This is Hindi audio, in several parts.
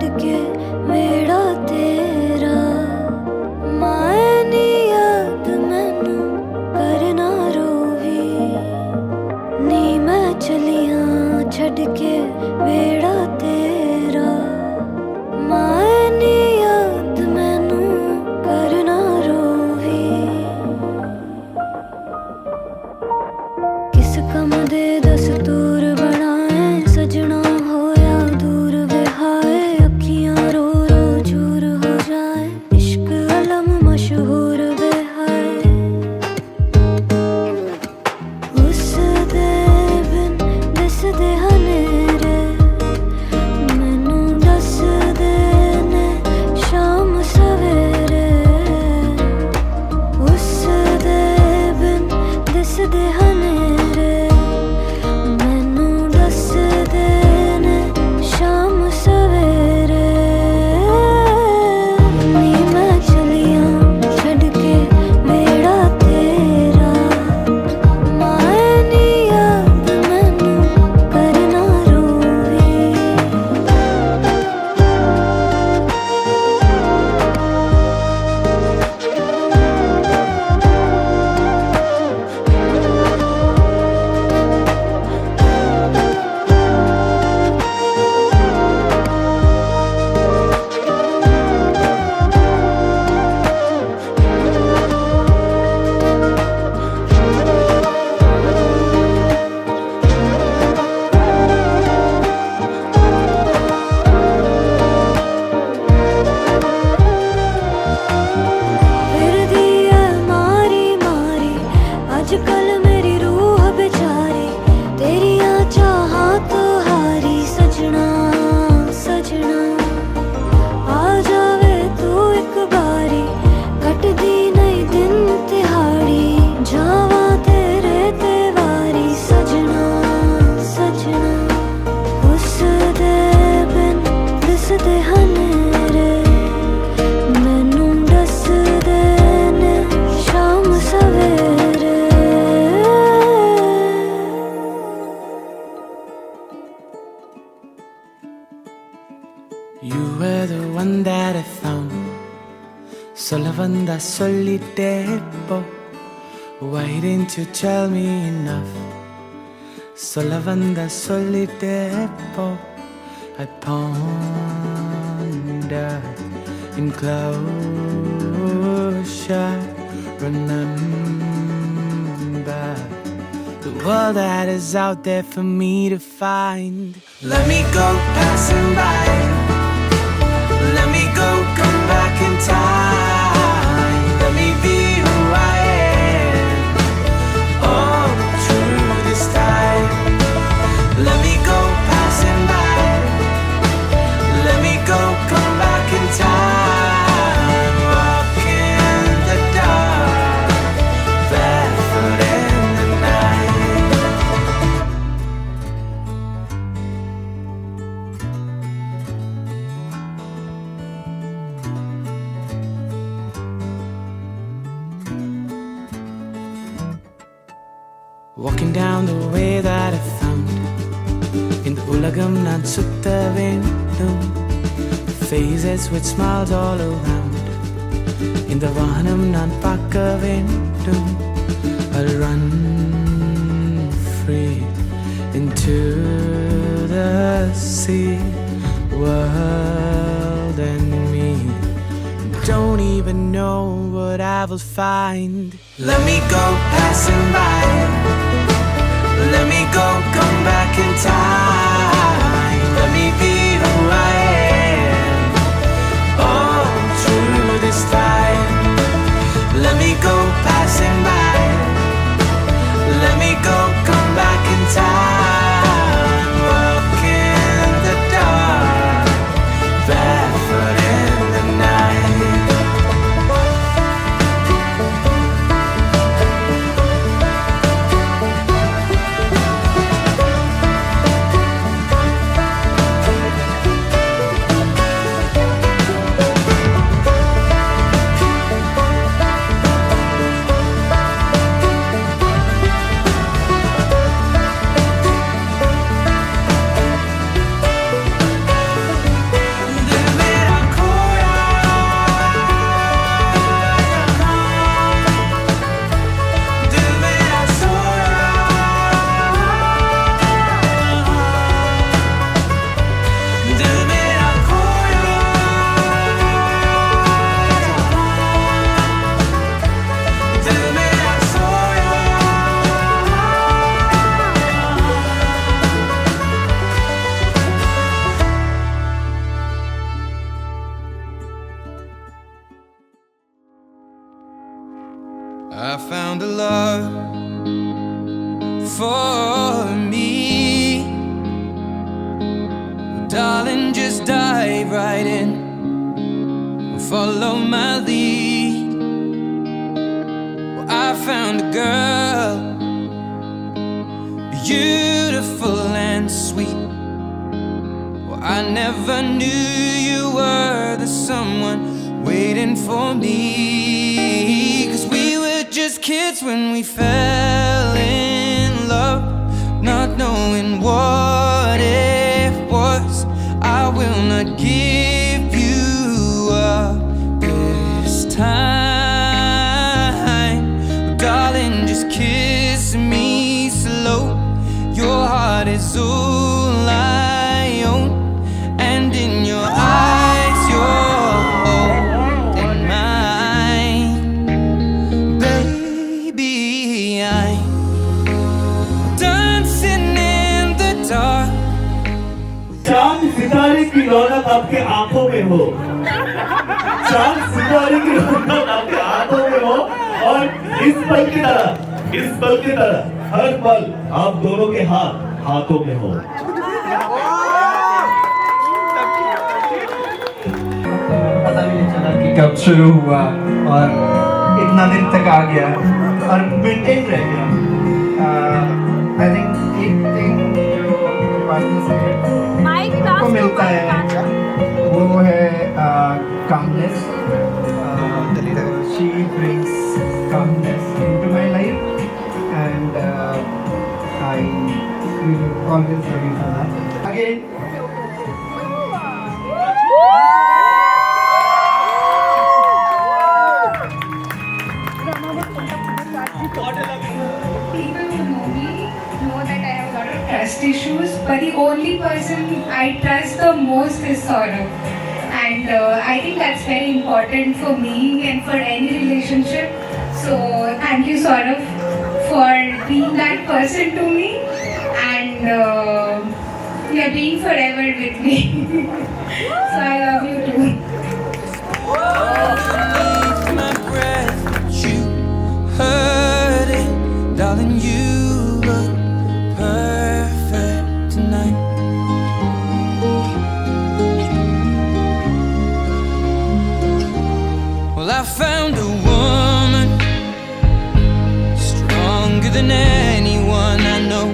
छड़ के वेड़ा तेरा माए नी याद मैनू करना रोवी नी मैं चलियां छड़ के वेड़ा तेरा माए नी याद मैनू करना रोवी किस कम दे दस्तूर बनाए सजना होया दूर बेहाए अखियां रो रो चूर हो जाए इश्क अलम मशहूर बेहाए उस दे बिन दिस दे हनेरे मैनू दस दे ने शाम सवेरे उस दे बिन दिस दे हनेरे मैनू दस दे ने शाम सवेरे नी मैं चलियां छड़ के वेड़ा तेरा माए नी याद मैनू करना रोवी फिरदी है मारी मारी अजकल मेरी रूह बेचारी तेरियां चाहां तो हारी सजना सजना आ जावे तू एक बारी कटदी नहीं दिन तिहाड़ी जावा तेरे ते वारी सजना सजना उस दे बिन दिस दे हनेरे मैनू दस दे ने शाम सवेरे You were the one that I found, sola banda solitepo. Why didn't you tell me enough? Sola banda solitepo. I ponder in closure, remember the world that is out there for me to find. Let me go passing by. Let me go, come back in time. Let me be who I am. All through this time. Let me go passing by. Let me go, come back in time. Walk in the dark, barefoot in the night. Walking down the way that I found. In the ulagam nan sutta vendum. Faces with smiles all around. In the vahanam nan pakka vendum. I'll run free into the sea. World and me don't even know what I will find. Let me go passing by. Let me go, come back in time. Let me be who I am. All through this time. Let me go passing by. Let me go, come back in time. Walk in the dark, barefoot in the night. Darling, just dive right in, follow my lead. Well, I found a girl, beautiful and sweet. Well, I never knew you were the someone waiting for me. 'Cause we were just kids when we fell in love, not knowing what it was. I will not give you up this time. Darling, just kiss me slow. Your heart is all I own, and in your eyes you're holding mine. Baby, I'm dancing in the dark. चांद सितारे की रौनक आपके आंखों में हो, चांद सितारे की रौनक आपके आंखों में हो, और इस पल की तरह हर पल आप दोनों के हाथों में हो। पता भी नहीं चला कि कब शुरू हुआ और इतना दिन तक आ गया और मेंटेन रह गया। आई थिंक एक थिंग जो पार्टनर से को मिलता है वो है calmness. She brings calmness into my life and I will always love you for that. Again People who know me know that I have a lot of trust issues, but the only person I trust the most is Saurabh. And I think that's very important for me and for any relationship. So thank you, Saurabh, for being that person to me and yeah, being forever with me. So I love you too. My breath, you heard it, darling. You look perfect tonight. Well, I found a woman stronger than anyone I know.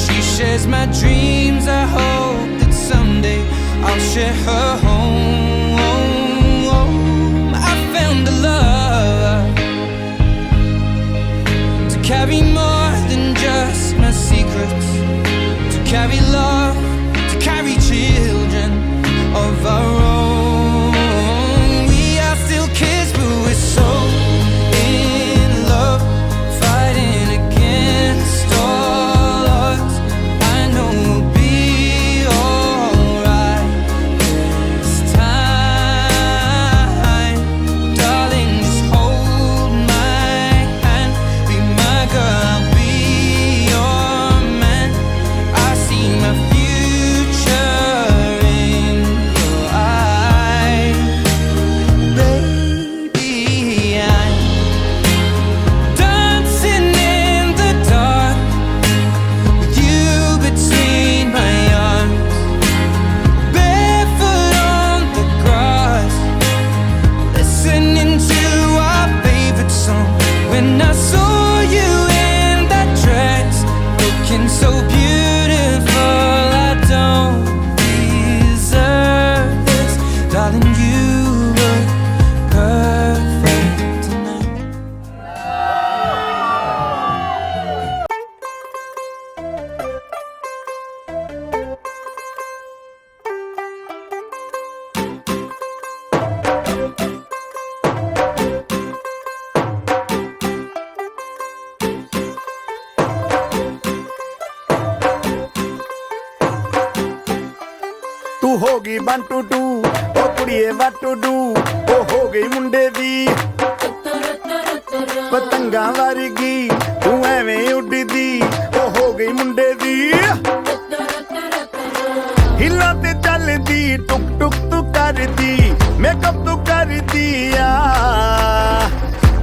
She shares my dreams. I hope that someday I'll share her home. I found a love to carry more than just my secrets, to carry love, to carry children of our own. We are still kids, but we're so in love, fighting against all odds. I know we'll be alright this time. Darling, just hold my hand, be my girl, I'll be your man. I see my future in your eyes. Baby, I'm dancing in the dark with you between my arms, barefoot on the grass, listening to our favorite song. When I saw you in that dress, looking so beautiful, I don't deserve this. Darling, you look perfect tonight. तू होगी 1 2 2 ओ कुड़िए what to do ओ हो गई मुंडे दी पतंगा वर्गी तू एवें उड़दी ओ हो गई मुंडे दी हिला ते चलदी टुक टुक तू करदी मेकअप तू करदी आ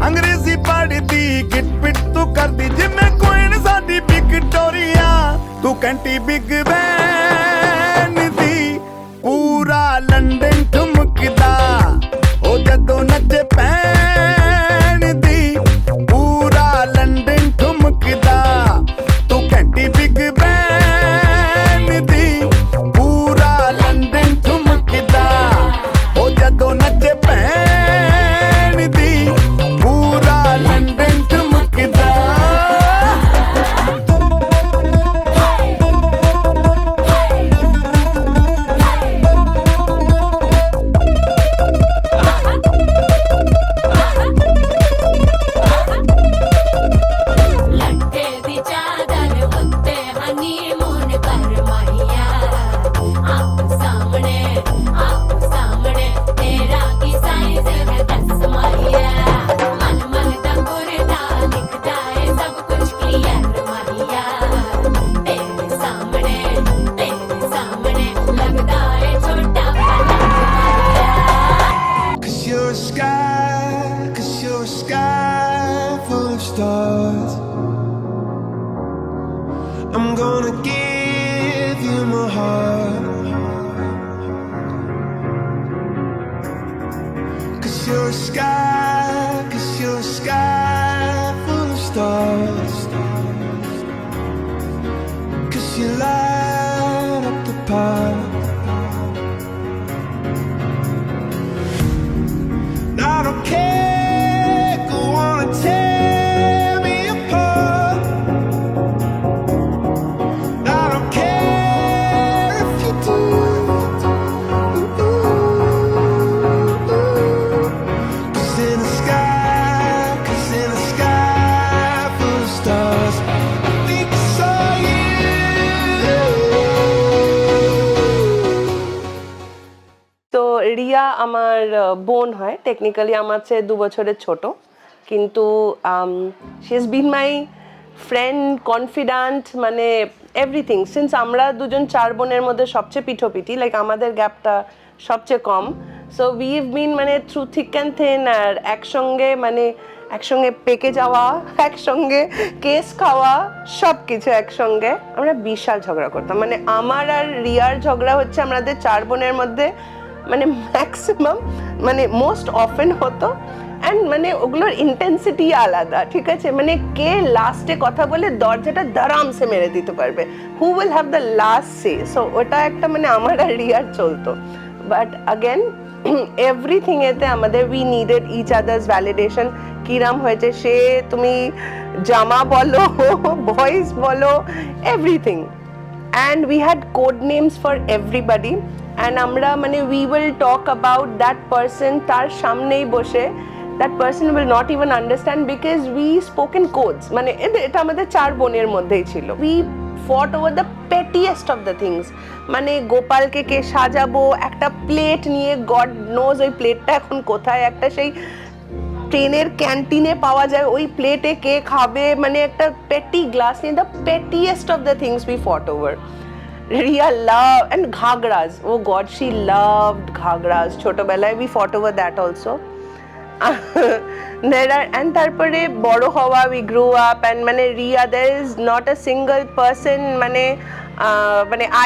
अंग्रेजी पढ़दी गिट पिट तू करदी जिमें क्वीन साडी विक्टोरिया तू कैंटी big ban I'm gonna give you my heart. 'Cause you're a sky full of stars. 'Cause you light up the path. I don't care, go on and tear me apart. I don't care if you do. 'Cause in the sky full of stars, I think I saw you. তো রিয়া আমার বোন হয়, টেকনিক্যালি আমার চেয়ে 2 বছরের ছোট, কিন্তু she has been my friend, confident, মানে এভরিথিং সিন্স আমরা দুজন 4 বোনের মধ্যে সবচেয়ে পিঠোপিঠি, লাইক আমাদের গ্যাপটা সবচেয়ে কম। সো উই হ্যাভ বিন মানে থ্রু থিক অ্যান্ড থিন, আর একসঙ্গে পেকে যাওয়া, একসঙ্গে কেস খাওয়া, সব কিছু একসঙ্গে। আমরা বিশাল ঝগড়া করতাম, মানে আমার আর রিয়ার ঝগড়া হচ্ছে আমাদের 4 বোনের মধ্যে মানে ম্যাক্সিমাম, মানে মোস্ট অফেন হতো। অ্যান্ড মানে ওগুলোর ইন্টেন্সিটি আলাদা, ঠিক আছে, মানে কে লাস্টে কথা বলে দরজাটা দারামসে মেরে দিতে পারবে, who will have the last say. So ওটা একটা মানে আমার আর রিয়ার চলতো। বাট আগেন এভরিথিং এতে আমাদের we needed each others validation. কিরাম হয়েছে সে, তুমি জামা বলো, ভয়েস বলো, everything. And we had code names for everybody, and আমরা মানে we will talk about that person তার সামনেই বসে, that person will not even understand because we spoke in codes, মানে এটা আমাদের 4 বোনের মধ্যেই ছিল। we fought over the pettiest of the things, মানে গোপালকে কে সাজাবো, একটা প্লেট নিয়ে, গড নোজ ওই প্লেটটা এখন কোথায়, একটা সেই ট্রেনের ক্যান্টিনে পাওয়া যায়, ওই প্লেটে কে খাবে, মানে একটা পেটি গ্লাস নিয়ে, the pettiest of the things we fought over. Riya love and ghagras, oh god she loved ghagras, ছোটবেলায় we fought over that also. and তারপরে বড় হওয়া, উই গ্রো আপ, অ্যান্ড মানে Riya, there is not a single person মানে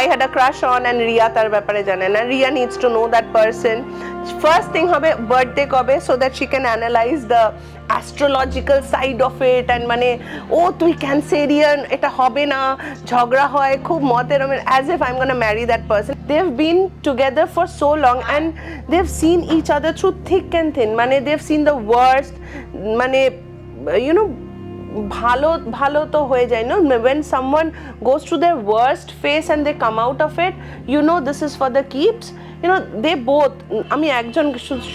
I had a crush on and Riya তার ব্যাপারে জানে না। Riya needs to know that person. First thing হবে বার্থডে কবে, so that she can analyze the astrological side of it, and মানে ও তুই ক্যান্সেরিয়ান, এটা হবে না, ঝগড়া হয় খুব মতের, as if I'm gonna marry that person. They've been together for so long and they've seen each other through thick and thin, মানে they've seen the worst, মানে you know ভালো তো হয়ে যায় না, when someone goes through their worst phase and they come out of it, you know this is for the keeps, you know, they both, আমি একজন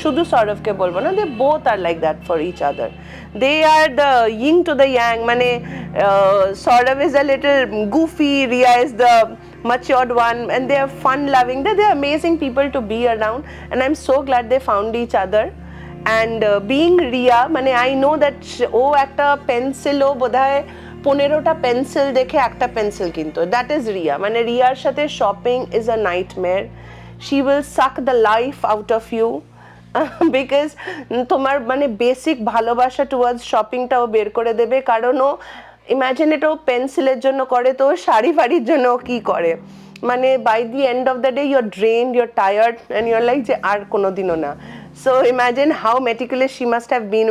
শুধু সৌরভকে বলবো না, they both are like that for each other. They are the yin to the yang, মানে Saurav is a little goofy, Riya is the matured one, and they are fun loving, they're amazing people to be around, and I'm so glad they found each other. And being Riya, মানে I know that ও একটা পেন্সিলও বোধহয় 15টা পেন্সিল দেখে একটা পেন্সিল কিনতো, দ্যাট ইজ রিয়া। মানে রিয়ার সাথে shopping is a nightmare, she will suck the life out of you, because তোমার মানে বেসিক ভালোবাসা টুয়ার্ডস শপিংটাও বের করে দেবে, কারণ ও ইম্যাজিন এটাও পেন্সিলের জন্য করে, তো শাড়ি ফাড়ির জন্য কি করে, মানে by the end of the day you're drained, you're tired, and you're like যে আর কোনো দিনও না। So imagine how meticulous she must have been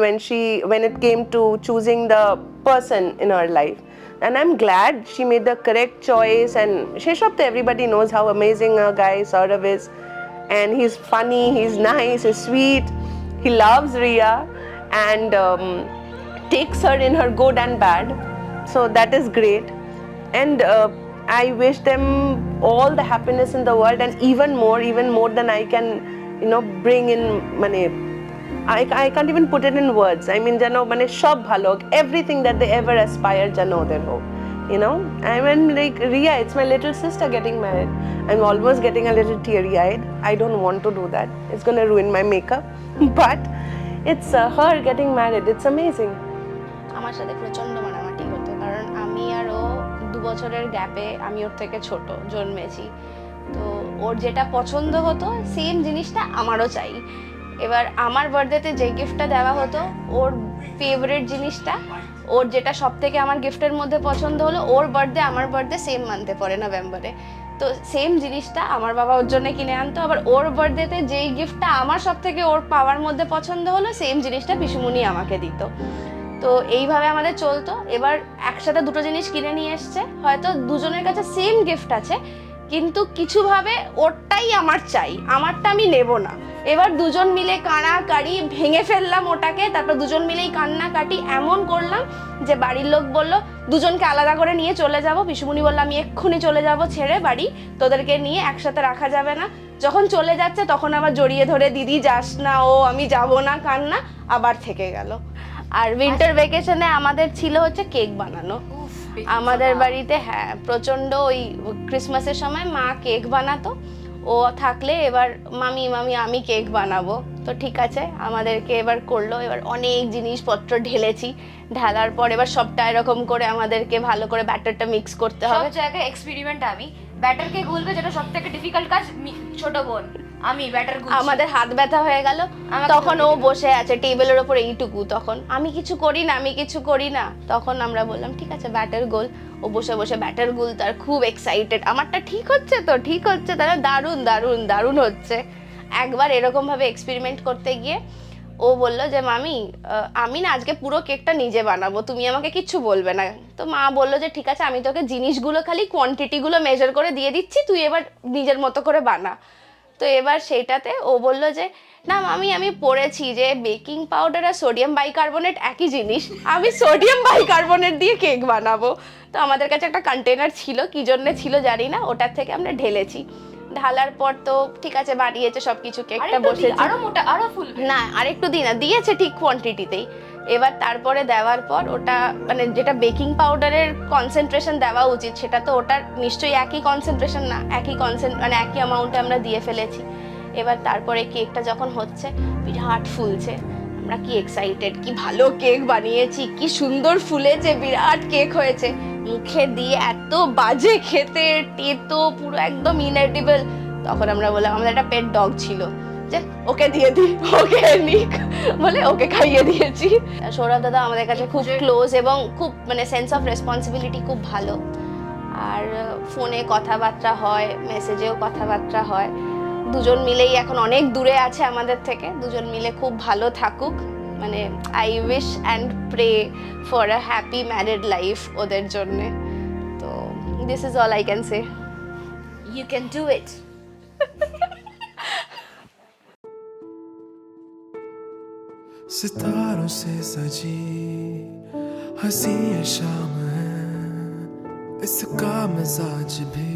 when it came to choosing the person in her life. And I'm glad she made the correct choice, and Sheshop, everybody knows how amazing a guy Saurav is, and he's funny, he's nice, he's sweet, he loves Riya and takes her in her good and bad, so that is great. And I wish them all the happiness in the world, and even more than I can bring in, মানে I can't even put it in words. I mean, যেন মানে সব ভালো, everything that they ever aspire যেন ওদের হোক, I mean, like Riya, it's my little sister getting married. I'm almost getting a little teary-eyed. I don't want to do that, it's gonna ruin my makeup, but it's her getting married, it's amazing. আমার সাথে প্রচন্ড মানামাটি হতো, কারণ আমি আর ও 2 বছরের গ্যাপে, আমি ওর থেকে ছোট জন্মেছি, তো ওর যেটা পছন্দ হতো সেম জিনিসটা আমারও চাই। এবার আমার বার্থডেতে যে গিফটটা দেওয়া হতো, ওর ফেভারিট জিনিসটা ও ওর যেটা সব থেকে আমার গিফটের মধ্যে পছন্দ হলো, ওর বার্থডে আমার বার্থডে সেম মান্থে পড়ে নভেম্বরে, তো সেম জিনিসটা আমার বাবা ওর জন্য কিনে আনতো, আবার ওর বার্থডেতে যেই গিফটটা আমার সব থেকে ওর পাওয়ার মধ্যে পছন্দ হলো সেম জিনিসটা পিসুমণি আমাকে দিত। তো এইভাবে আমাদের চলতো। এবার একসাথে দুটো জিনিস কিনে নিয়ে এসছে, হয়তো দুজনের কাছে সেম গিফট আছে কিন্তু কিছুভাবে ওরটাই আমার চাই, আমারটা আমি নেব না। এবার দুজন মিলে কাড়াকাড়ি ভেঙে ফেললাম ওটাকে, তারপর দুজন মিলেই কান্নাকাটি এমন করলাম যে বাড়ির লোক বলল দুজনকে আলাদা করে নিয়ে চলে যাব। পিসুমণি বলল আমি এক্ষুনি চলে যাব ছেড়ে বাড়ি, তোদেরকে নিয়ে একসাথে রাখা যাবে না। যখন চলে যাচ্ছে তখন আবার জড়িয়ে ধরে দিদি যাস না, ও আমি যাব না, কান্না আবার থেকে গেল। আর উইন্টার ভ্যাকেশনে আমাদের ছিল হচ্ছে কেক বানানো আমাদের বাড়িতে। হ্যাঁ, প্রচণ্ড ওই ক্রিসমাসের সময় মা কেক বানাতো, ও থাকলে এবার মামি আমি কেক বানাবো, তো ঠিক আছে আমাদেরকে এবার করলো। এবার অনেক জিনিসপত্র ঢেলেছি, ঢালার পর এবার সবটা এরকম করে আমাদেরকে ভালো করে ব্যাটারটা মিক্স করতে হবে। সব জায়গায় এক্সপেরিমেন্ট। আমি ব্যাটারকে গুলবে, যেটা সবথেকে ডিফিকাল্ট কাজ, ছোট বোন আমি ব্যাটার গুলছি, আমাদের হাত ব্যথা হয়ে গেল, তখন ও বসে আছে টেবিলের ওপর এইটুকু, তখন আমি কিছু করি না, তখন আমরা বললাম ঠিক আছে ব্যাটার গোল। ও বসে বসে ব্যাটার গুল, তার খুব এক্সাইটেড, আমারটা ঠিক হচ্ছে তারা দারুণ হচ্ছে। একবার এরকম ভাবে এক্সপেরিমেন্ট করতে গিয়ে ও বলল যে মামি আমি না আজকে পুরো কেকটা নিজে বানাবো, তুমি আমাকে কিচ্ছু বলবে না। তো মা বললো যে ঠিক আছে আমি তোকে জিনিসগুলো খালি কোয়ান্টিটিগুলো মেজার করে দিয়ে দিচ্ছি, তুই এবার নিজের মতো করে বানা। তো এবার সেইটাতে ও বললো যে না মামি আমি পড়েছি যে বেকিং পাউডার আর সোডিয়াম বাইকার্বনেট একই জিনিস, আমি সোডিয়াম বাইকার্বনেট দিয়ে কেক বানাবো। তো আমাদের কাছে একটা কন্টেনার ছিল, কি জন্য ছিল জানি না, ওটার থেকে আমরা ঢেলেছি। ঢালার পর তো ঠিক আছে বানিয়েছে সবকিছু, কেকটা বসেছে, আরো মোটা আরো ফুল না আরেকটু দিয়েছে ঠিক কোয়ান্টিটিতেই। এবার তারপরে দেওয়ার পর ওটা মানে যেটা বেকিং পাউডারের কনসেন্ট্রেশন দেওয়া উচিত সেটা তো ওটার নিশ্চয়ই একই কনসেন্ট্রেশন না, মানে একই অ্যামাউন্টে আমরা দিয়ে ফেলেছি। এবার তারপরে কেকটা যখন হচ্ছে বিরাট ফুলছে, আমরা কি এক্সাইটেড, কি ভালো কেক বানিয়েছি, কি সুন্দর ফুলেছে, বিরাট কেক হয়েছে। মুখে দিয়ে এত বাজে খেতে, তেতো পুরো একদম ইনএডিবল। তখন আমরা বললাম, আমাদের একটা পেট ডগ ছিল, যে ওকে দিয়ে দিই, ওকে নিক বলে ওকে খাইয়ে দিয়েছি। সৌরভ দাদা আমাদের কাছে খুব ক্লোজ এবং খুব মানে সেন্স অফ রেসপন্সিবিলিটি খুব ভালো। আর ফোনে কথাবার্তা হয়, মেসেজেও কথাবার্তা হয়। দুজন মিলেই এখন অনেক দূরে আছে আমাদের থেকে, দুজন মিলে খুব ভালো থাকুক। মানে I wish and pray for a happy married life ওদের জন্যে। তো this is all I can say. You can do it. सितारों से सजी हंसी ये शाम है, इसका मिजाज भी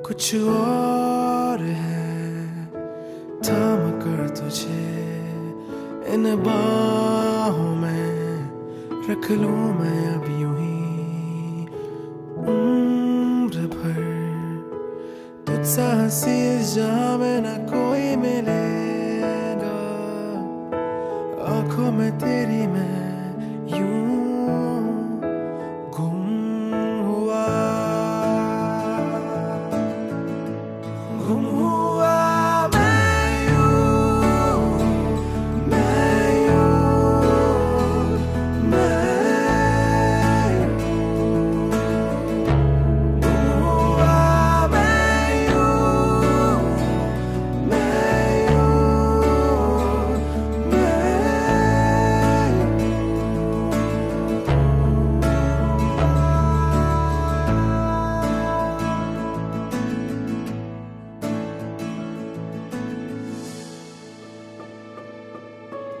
कुछ और है। थाम कर तुझे इन बाहों में रख लूं मैं अब यूं ही उम्र भर। तुझसा हंसी इस जहां में न कोई मिलेगा, आंखों में तेरी मैं यूं गुम हुआ मैं यूं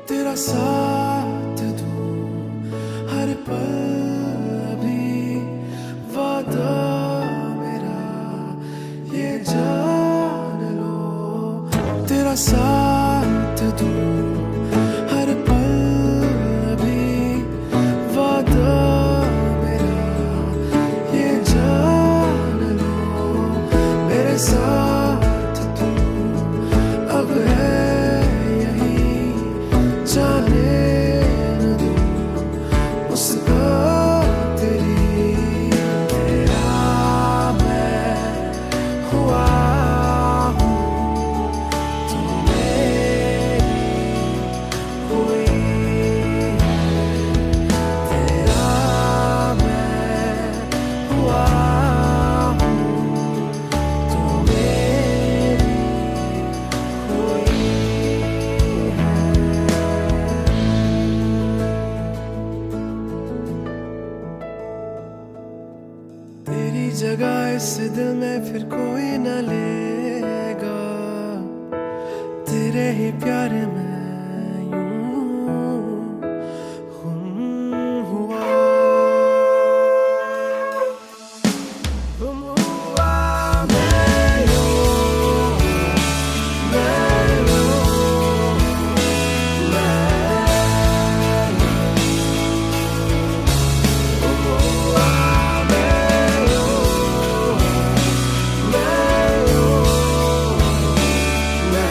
तेरा साथ दूं हर पल, अभी वादा मेरा ये जान लो। तेरा साथ दूं हर पल, अभी वादा मेरा ये जान लो। मेरे साथ तू अब है जाने न दूं उसका तेरी, तेरा मैं हुआ हूँ, तू जगह इस दिल में फिर कोई न लेगा, तेरे ही प्यार में यूं गुम हुआ। गुम हुआ मैं यूं, मैं यूं, मैं गुम हुआ मैं यूं, मैं यूं, मैं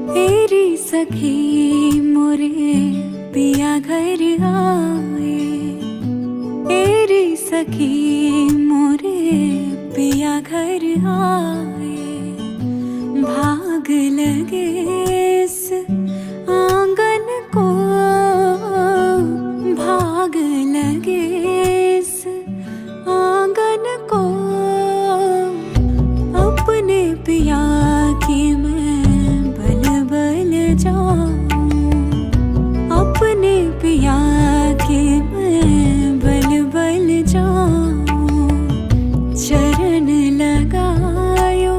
तेरी सखी मोरे पिया घर आए, तेरी सखी मोरे पिया घर आए, भाग लगे इस आंगन को, भाग लगे इस आंगन को, अपने पिया की मैं बल बल जाऊं, अपने पिया की मैं बल बल जाऊं, चरण लगायो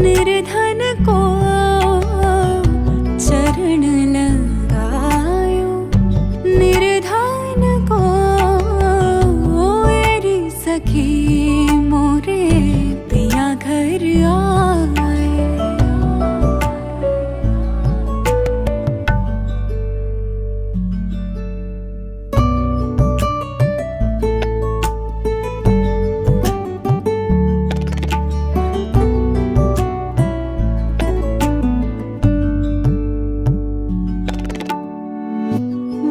निर्धन को, चरण लगायो निर्धन को, मेरी सखी मोरे पिया घर आए।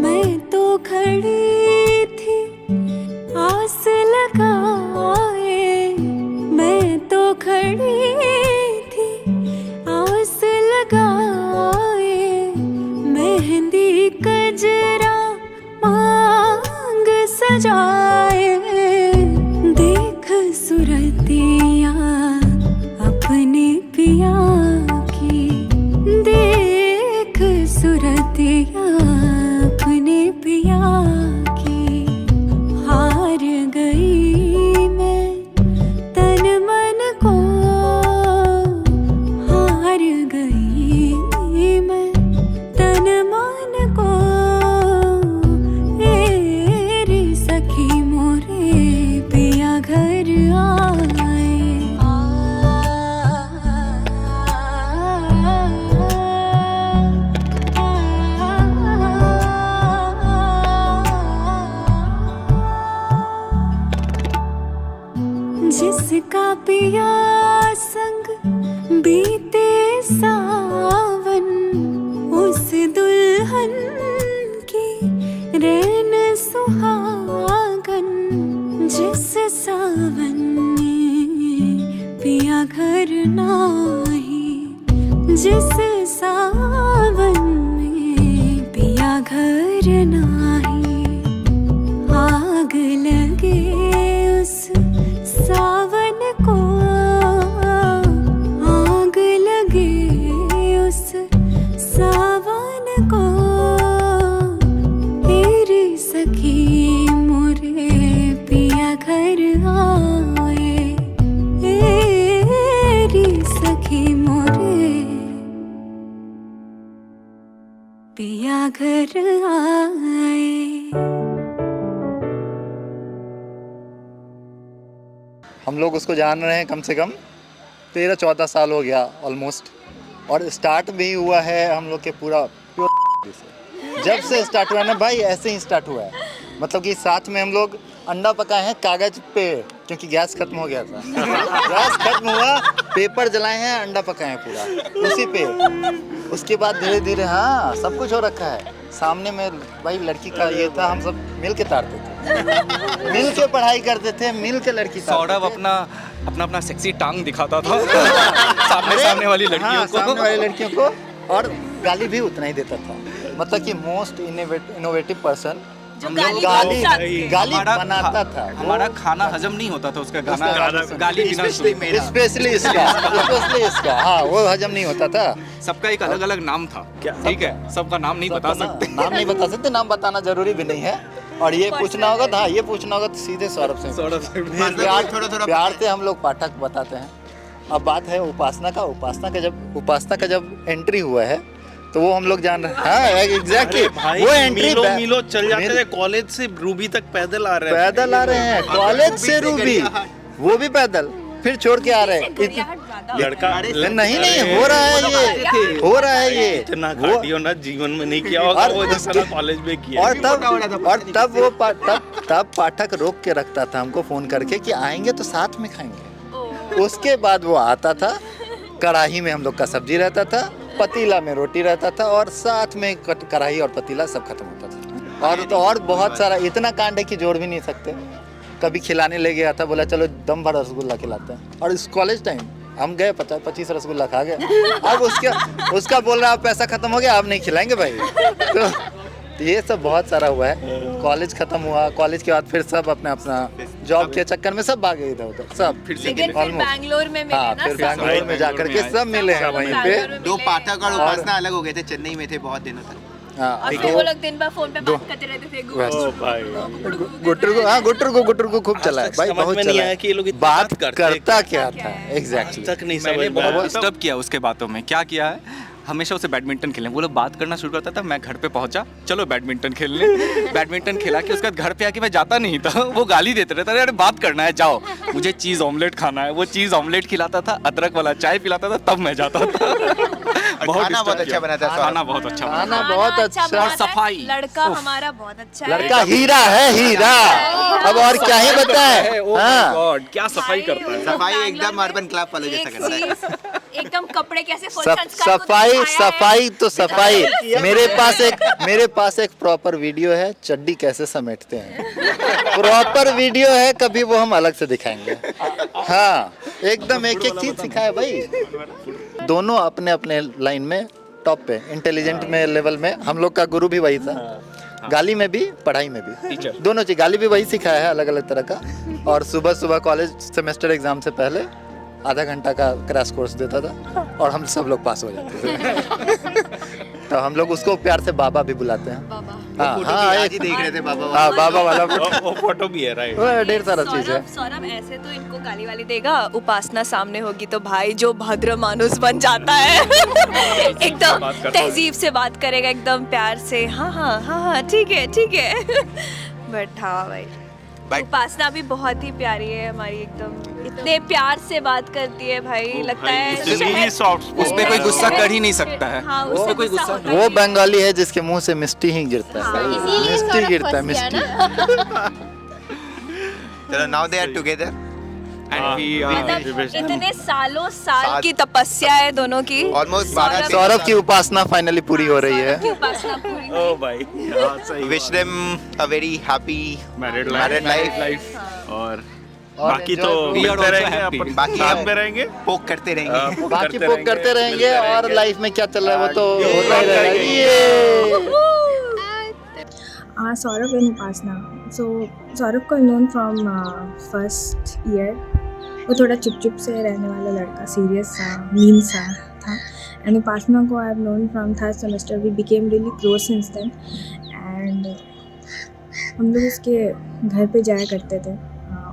मैं तो खड़ी थी आस लगाए, मैं तो खड़ी थी आस लगाए, मेहंदी कजरा मांग सजाए, देख सुरतिया अपने पिया की, देख सुरतिया अपने पिया की, हार गई मैं तन मन को, हार गई मैं तन मन को, मेरी सखी मोरे पिया घर आए। जिसका पिया संग बीते सावन, उस दुल्हन की रैन सुहागन, जिस सावन में पिया घर नाही, जिस सावन में पिया घर नाही, आग लगे उस सावन को, आग लगे उस सावन को, तेरी सखी मोरे पिया घर आए, तेरी सखी मोरे पिया घर आए। हम लोग उसको जान रहे हैं कम से कम 13-14 साल हो गया ऑलमोस्ट, और स्टार्ट भी हुआ है हम लोग के पूरा प्योर से। जब से स्टार्ट हुआ है ना भाई, ऐसे ही स्टार्ट हुआ है, मतलब कि साथ में हम लोग अंडा पकाए हैं कागज पे क्योंकि गैस खत्म हो गया था। गैस खत्म हुआ, पेपर जलाए हैं, अंडा पकाए हैं पूरा उसी पे। उसके बाद धीरे धीरे हाँ सब कुछ हो रखा है सामने में। भाई लड़की का ये था, हम सब मिल के तारते थे, मिल के पढ़ाई करते थे, मिल के लड़की सौरभ अपना सेक्सी टांग दिखाता था सामने वाली लड़कियों को, सामने वाली लड़कियों को, और गाली भी उतना ही देता था। मतलब कि मोस्ट इनोवेटिव पर्सन, गाली बनाता था। हमारा खाना हजम नहीं होता था उसका गाली बिना स्पेशली इसका हाँ वो हजम नहीं होता था। सबका एक अलग अलग नाम था, ठीक है, सबका नाम नहीं बता सकते, नाम बताना जरूरी भी नहीं है। और ये पूछना होगा हाँ ये पूछना होगा तो सीधे सौरभ से प्यार से हम लोग पाठक बताते हैं। अब बात है उपासना का जब एंट्री हुआ है तो वो हम लोग जान रहे हैं। हाँ एग्जैक्टली, वो एंट्री मिलो चल जाते थे, कॉलेज से रूबी तक पैदल आ रहे हैं कॉलेज से रूबी, वो भी पैदल, फिर छोड़ के आ रहे हैं। लड़का नहीं हो रहा है ये इतना कार्डियो ना जीवन में नहीं किया होगा वो जितना कॉलेज में किया। और तब पाठक रोक के रखता था हमको फोन करके कि आएंगे तो साथ में खाएंगे। उसके बाद वो आता था, कढ़ाई में हम लोग का सब्जी रहता था, पतीला में रोटी रहता था, और साथ में कढ़ाई और पतीला सब खत्म होता था। और बहुत सारा, इतना कांड है कि जोड़ भी नहीं सकते। कभी खिलाने ले गया था, बोला चलो दम भर रसगुल्ला खिलाते हैं, और इस कॉलेज टाइम हम गए 25 रसगुल्ला खा गए। अब उसका बोल रहा है पैसा खत्म हो गया, अब नहीं खिलाएंगे भाई। तो ये सब बहुत सारा हुआ है। कॉलेज खत्म हुआ, कॉलेज के बाद फिर सब अपना जॉब के चक्कर में सब भागे इधर उधर सब। फिर बैंगलोर में मिले ना, फिर बैंगलोर में जाकर के सब मिले हैं वहीं पे। दो पाठक और उपासना अलग हो गए थे, चेन्नई में थे बहुत दिनों तक। और फिर वो लोग दिन भर फोन पे बात करते रहते थे। गुट्टर को खूब चला है भाई, बहुत चला है कि बात करता क्या था एग्जैक्टली तक नहीं मैंने समझ बहुत डिस्टर्ब किया उसके बातों में। क्या किया है, हमेशा उसे बैडमिंटन खेलने, वो लोग बात करना शुरू करता था, मैं घर पे पहुंचा चलो बैडमिंटन खेलने। बैडमिंटन खेला कि उसके बाद घर पे आके मैं जाता नहीं था, वो गाली देते रहता, अरे बात करना है जाओ, मुझे चीज़ ऑमलेट खाना है। वो चीज़ ऑमलेट खिलाता था, अदरक वाला चाय पिलाता था, तब मैं जाता था। खाना बहुत अच्छा बनाता है, खाना बहुत अच्छा, खाना बहुत अच्छा, और सफाई। लड़का हमारा बहुत अच्छा है, लड़का हीरा है, हीरा। अब और क्या ही बताए, गॉड क्या सफाई करता है। सफाई एकदम अर्बन क्लब वाले जैसा करता है, एकदम कपड़े कैसे सफाई तो सफाई। मेरे पास एक प्रॉपर वीडियो है, चड्डी कैसे समेटते हैं, प्रॉपर वीडियो है, कभी वो हम अलग से दिखाएंगे। हाँ एकदम एक चीज सिखाया भाई। दोनों अपने अपने लाइन में टॉप पे, इंटेलिजेंट में लेवल में। हम लोग का गुरु भी वही था, गाली में भी पढ़ाई में भी, दोनों चीज। गाली भी वही सिखाया है अलग अलग तरह का। और सुबह कॉलेज सेमेस्टर एग्जाम से पहले आधा घंटा का क्रैश कोर्स देता था, और हम सब लोग पास हो जाते थे। तो हम लोग उसको प्यार से बाबा भी बुलाते हैं। देख रहे थे बाबा वाला वो फोटो भी है, राइट। ढेर सारा चीज है। सौरभ ऐसे तो इनको गाली वाली देगा, उपासना सामने होगी तो भाई जो भद्र मानुस बन जाता है। एकदम तहजीब से बात करेगा, एकदम प्यार से, हाँ ठीक है। बट हाँ भाई, उपासना भी बहुत ही प्यारी है हमारी, एकदम इतने प्यार से बात करती है भाई, लगता है उस पे कोई गुस्सा कर ही नहीं सकता है। हाँ, उस पे कोई गुस्सा वो बंगाली है जिसके मुंह से मिष्टी ही गिरता है, मिष्टी गिरता है, मिष्टी। चलो नाउ दे आर टुगेदर इतने साल की तपस्या है दोनों की। ऑलमोस्ट सौरभ की उपासना फाइनली पूरी हो रही है। ओ भाई, wish them a very happy married life. और बाकी तो मिलते रहेंगे, बाकी हम पे रहेंगे, पोक करते रहेंगे, बाकी पोक करते रहेंगे, और लाइफ में क्या चल रहा है वो तो होता ही रहेगा। Saurabh and Upasna. So Saurabh को known from first year. वो थोड़ा चुप से रहने वाला लड़का, सीरियस सा, मीन सा था. And Upasna को I've known from third semester. We became really close since then. And हम लोग उसके घर पे जाया करते थे,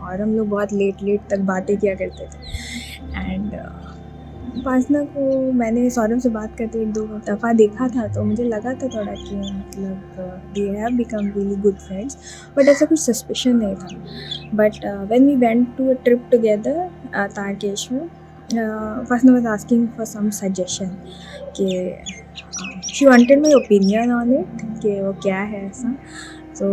और हम लोग बहुत लेट तक बातें किया करते थे. एंड उपासना को मैंने सौरभ से बात करते 1-2 दफ़ा देखा था, तो मुझे लगा था थोड़ा कि मतलब they have become really good friends, but ऐसा कुछ सस्पिशन नहीं था. But when we went to a trip together Tarakeshwar, Upasana was asking for some suggestion कि she wanted my opinion on it कि वो क्या है ऐसा. तो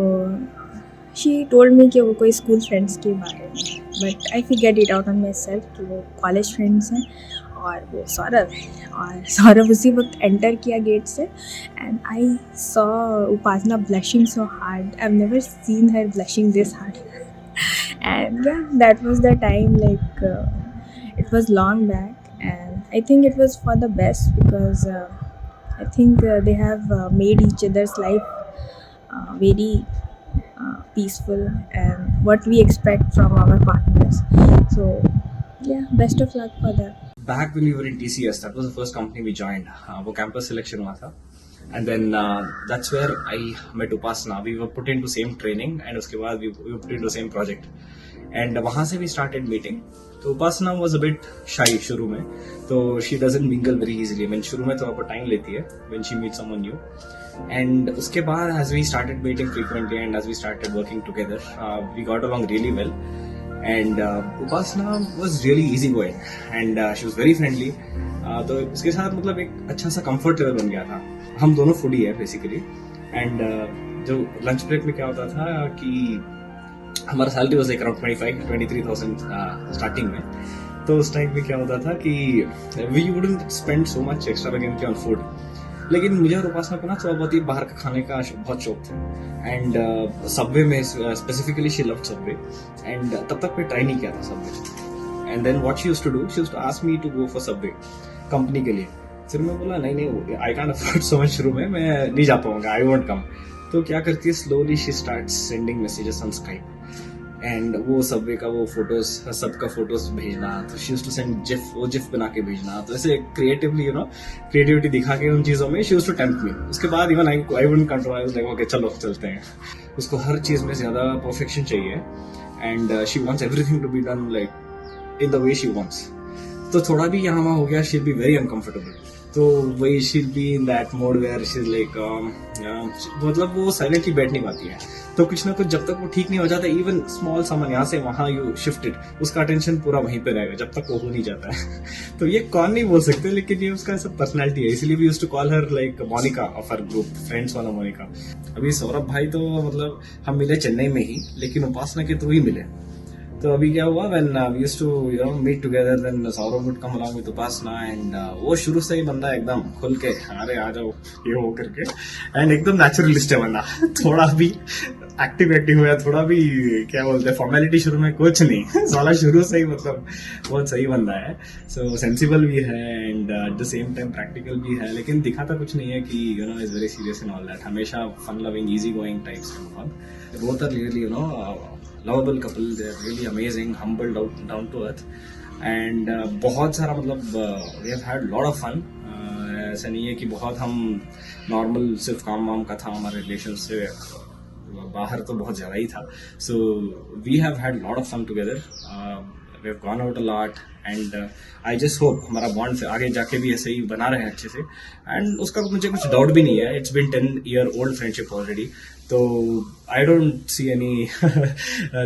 शी टोल्ड मी कि वो कोई स्कूल फ्रेंड्स के बारे में but I figured it out on my self कि वो कॉलेज फ्रेंड्स हैं और वो सौरभ है। और सौरभ उसी वक्त एंटर किया गेट से and I saw Upasana blushing so hard. I have never seen her blushing this hard and yeah that was the time, like it was long back and I think it was for the best because I think they have made each other's life very peaceful and what we expect from our partners. So yeah, best of luck for that. Back when we were in TCS, that was the first company we joined. वो campus selection हुआ था and then that's where I met Upasna. We were put into same training and उसके बाद we were put into same project and वहाँ से we started meeting. तो उपासना वॉज अ बिट शाई शुरू में, तो she doesn't mingle very easily. Mean शुरू में तो आपको टाइम लेती है when she meet someone new and उसके बाद as we started meeting frequently and as we started working together we got along really well and Upasana was really easy going and she was very friendly. तो उसके साथ मतलब एक अच्छा सा कंफर्ट लेवल बन गया था। हम दोनों फूडी है बेसिकली एंड जो लंच ब्रेक में क्या होता था कि हमारा salary was like around 23,000 starting में। तो उस टाइम पे क्या होता था कि we wouldn't spend so much extravagantly on food, लेकिन मुझे और उपासना को ना थोड़ा बहुत ही बाहर का खाने का बहुत शौक था एंड सबवे में specifically she loved subway and तब तक मैं ट्राई नहीं किया था subway and then what she used to do, she used to ask me to go for subway company के लिए। फिर मैं बोला नहीं I can't afford so much, शुरू में मैं नहीं जा पाऊंगा, आई वोंट कम। तो क्या करती है, slowly she starts sending messages on Skype and वो सबवे का वो फोटोज, सबका फोटोज भेजना, तो she used to send GIF, वो जिफ बना के भेजना। तो ऐसे क्रिएटिवली क्रिएटिविटी दिखा के उन चीज़ों में शी यूज्ड टू टेम्प्ट मी। उसके बाद even I wouldn't control, I was like okay चलो चलते हैं। उसको हर चीज़ में ज़्यादा परफेक्शन चाहिए and she wants everything to be done like in the way she wants. तो थोड़ा भी यहाँ वहाँ हो गया, she will be very uncomfortable. तो वही she will be in that mode where she is like मतलब वो साइलेंटली बैठ नहीं पाती है। तो कुछ ना कुछ जब तक वो ठीक नहीं हो जाता, इवन स्मॉल सामान यहाँ से वहाँ यू शिफ्टेड, उसका अटेंशन पूरा वहीं पे रहेगा जब तक वो हो नहीं जाता है। तो ये कौन नहीं बोल सकते, लेकिन ये उसका सब पर्सनैलिटी है, इसलिए we used to call her like Monica of her group, Friends वाला मोनिका। अभी सौरभ भाई तो मतलब हम मिले चेन्नई में ही, लेकिन उपासना के थ्रू ही मिले। तो अभी क्या हुआ, when we used to meet together, then Saurabh would come along with Upasana and वो शुरू से ही बंदा एकदम खुल के अरे आ जाओ ये हो करके एंड एकदम नेचुरलिस्ट है बंदा। थोड़ा भी एक्टिव हुआ, थोड़ा भी क्या बोलते हैं फॉर्मेलिटी शुरू में कुछ नहीं, साला शुरू से ही मतलब बहुत सही बंदा है। सो सेंसिबल भी है and at the same time practical भी है, लेकिन दिखाता कुछ नहीं है कि is very serious in all that. हमेशा fun loving, easy going types both are really lovable couple, they are really amazing, humble, down to earth and बहुत सारा मतलब we have had lot of fun। ऐसा नहीं है कि बहुत हम नॉर्मल सिर्फ काम वाम का था, हमारे रिलेशन से बाहर तो बहुत ज़्यादा ही था। So we have had lot of fun together, we have gone out a lot and I just hope हमारा बॉन्ड आगे जाके भी ऐसे ही बना रहे अच्छे से एंड उसका मुझे कुछ डाउट भी नहीं है। It's been 10 year old friendship already, तो I don't see any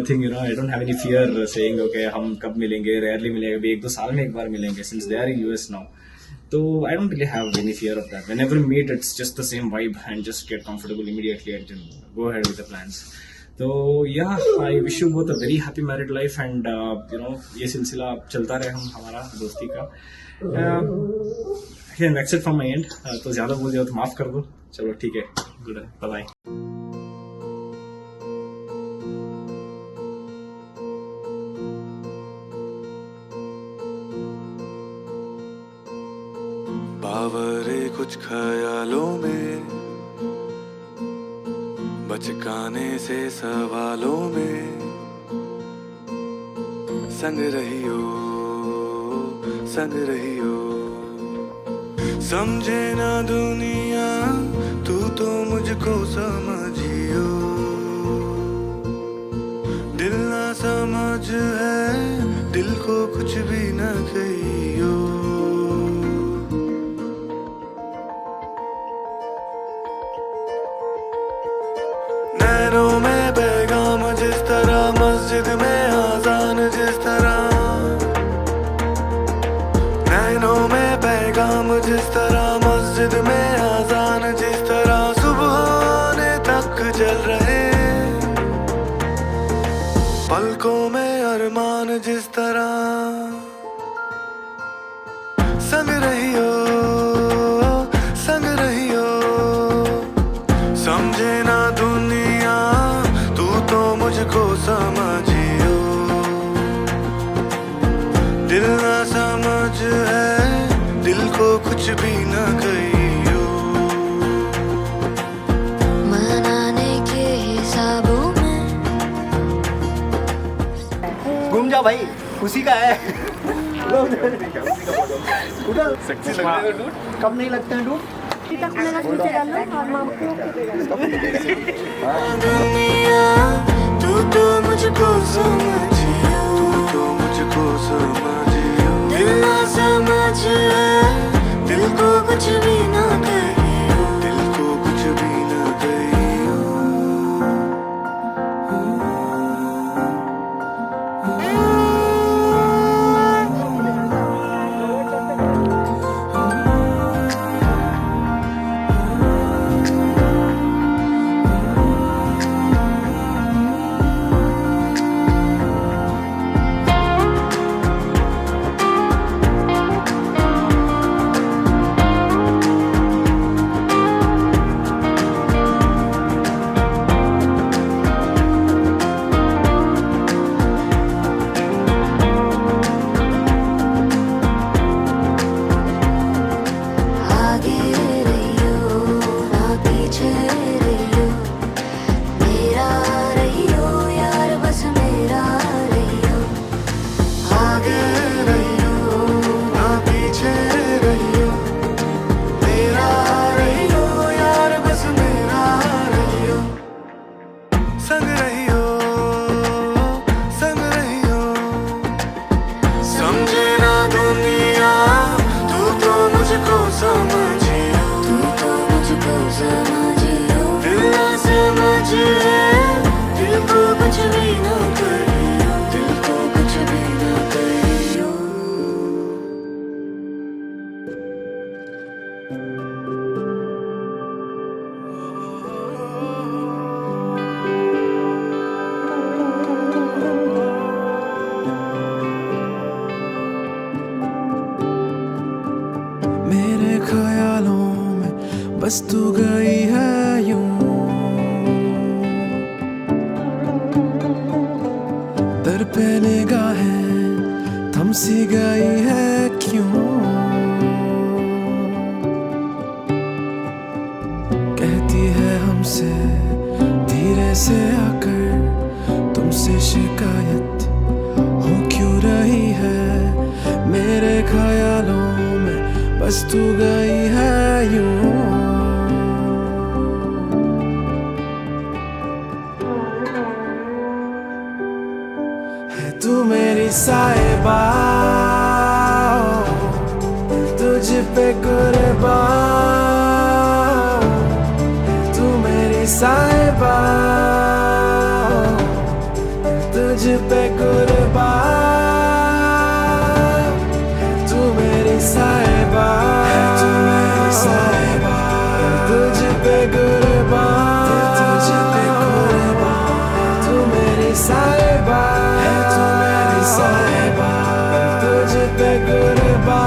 thing I don't have any fear saying okay हम कब मिलेंगे, रेयरली मिलेंगे, अभी 1-2 साल में एक बार मिलेंगे since they are in US now. तो I don't really have any fear of that. Whenever we meet it's just the same vibe and just get comfortable immediately and go ahead with the plans. तो yeah I wish you both a very happy married life and ये सिलसिला चलता रहे हमारा दोस्ती का। That's it from my end. तो ज़्यादा बोल दिया तो माफ़ कर दो, चलो ठीक है, गुड बाय बाय। बावरे कुछ ख्यालों में, बचकाने से सवालों में, संग रहियो समझे ना दुनिया तू तो मुझको समझियो, दिल ना समझ है दिल को कुछ भी न कहियो। नैनों में पैगाम जिस तरह, मस्जिद में आजान जिस तरह, नैनों में पैगाम जिस तरह, मस्जिद में आजान जिस तरह, सुबह होने तक जल रहे, पलकों में अरमान तरह संग रहियो समझे ना दुनिया तू तो मुझको समझियो दिल ना समझ है दिल को कुछ भी ना कहियो मनाने के हिसाबों में घूम जा भाई, उसी का है। सेक्सी लग रहा है डूड। कब नहीं लगते हैं डूड? दुनिया तू तो मुझको समझियो दिल ना समझ है दिल को कुछ भी ना कहियो आगे रहियो ना पीछे रहियो मेरा रहियो यार बस मेरा रहियो आगे रहियो ना पीछे रहियो मेरा रहियो यार बस मेरा रहियो संग रहियो समझे ना दुनिया तू तो मुझको समझियो दिल ना समझ है दिल को कुछ भी ना कहियो मेरे ख्यालों में बस तू गई है यूं दर पे निगाहें थम सी गई है क्यों कहती है हमसे धीरे से आकर तुमसे शिकायत हो क्यों रही है मेरे ख्यालों में बस तू गई है यूं है तू मेरी साहिबा तुझ पे कुर्बान तू मेरी साहिबा तुझ पे कुर्बान तू मेरी साहिबा तुझ पे कुर्बान तू मेरी साहिबा तुझ पे कुर्बान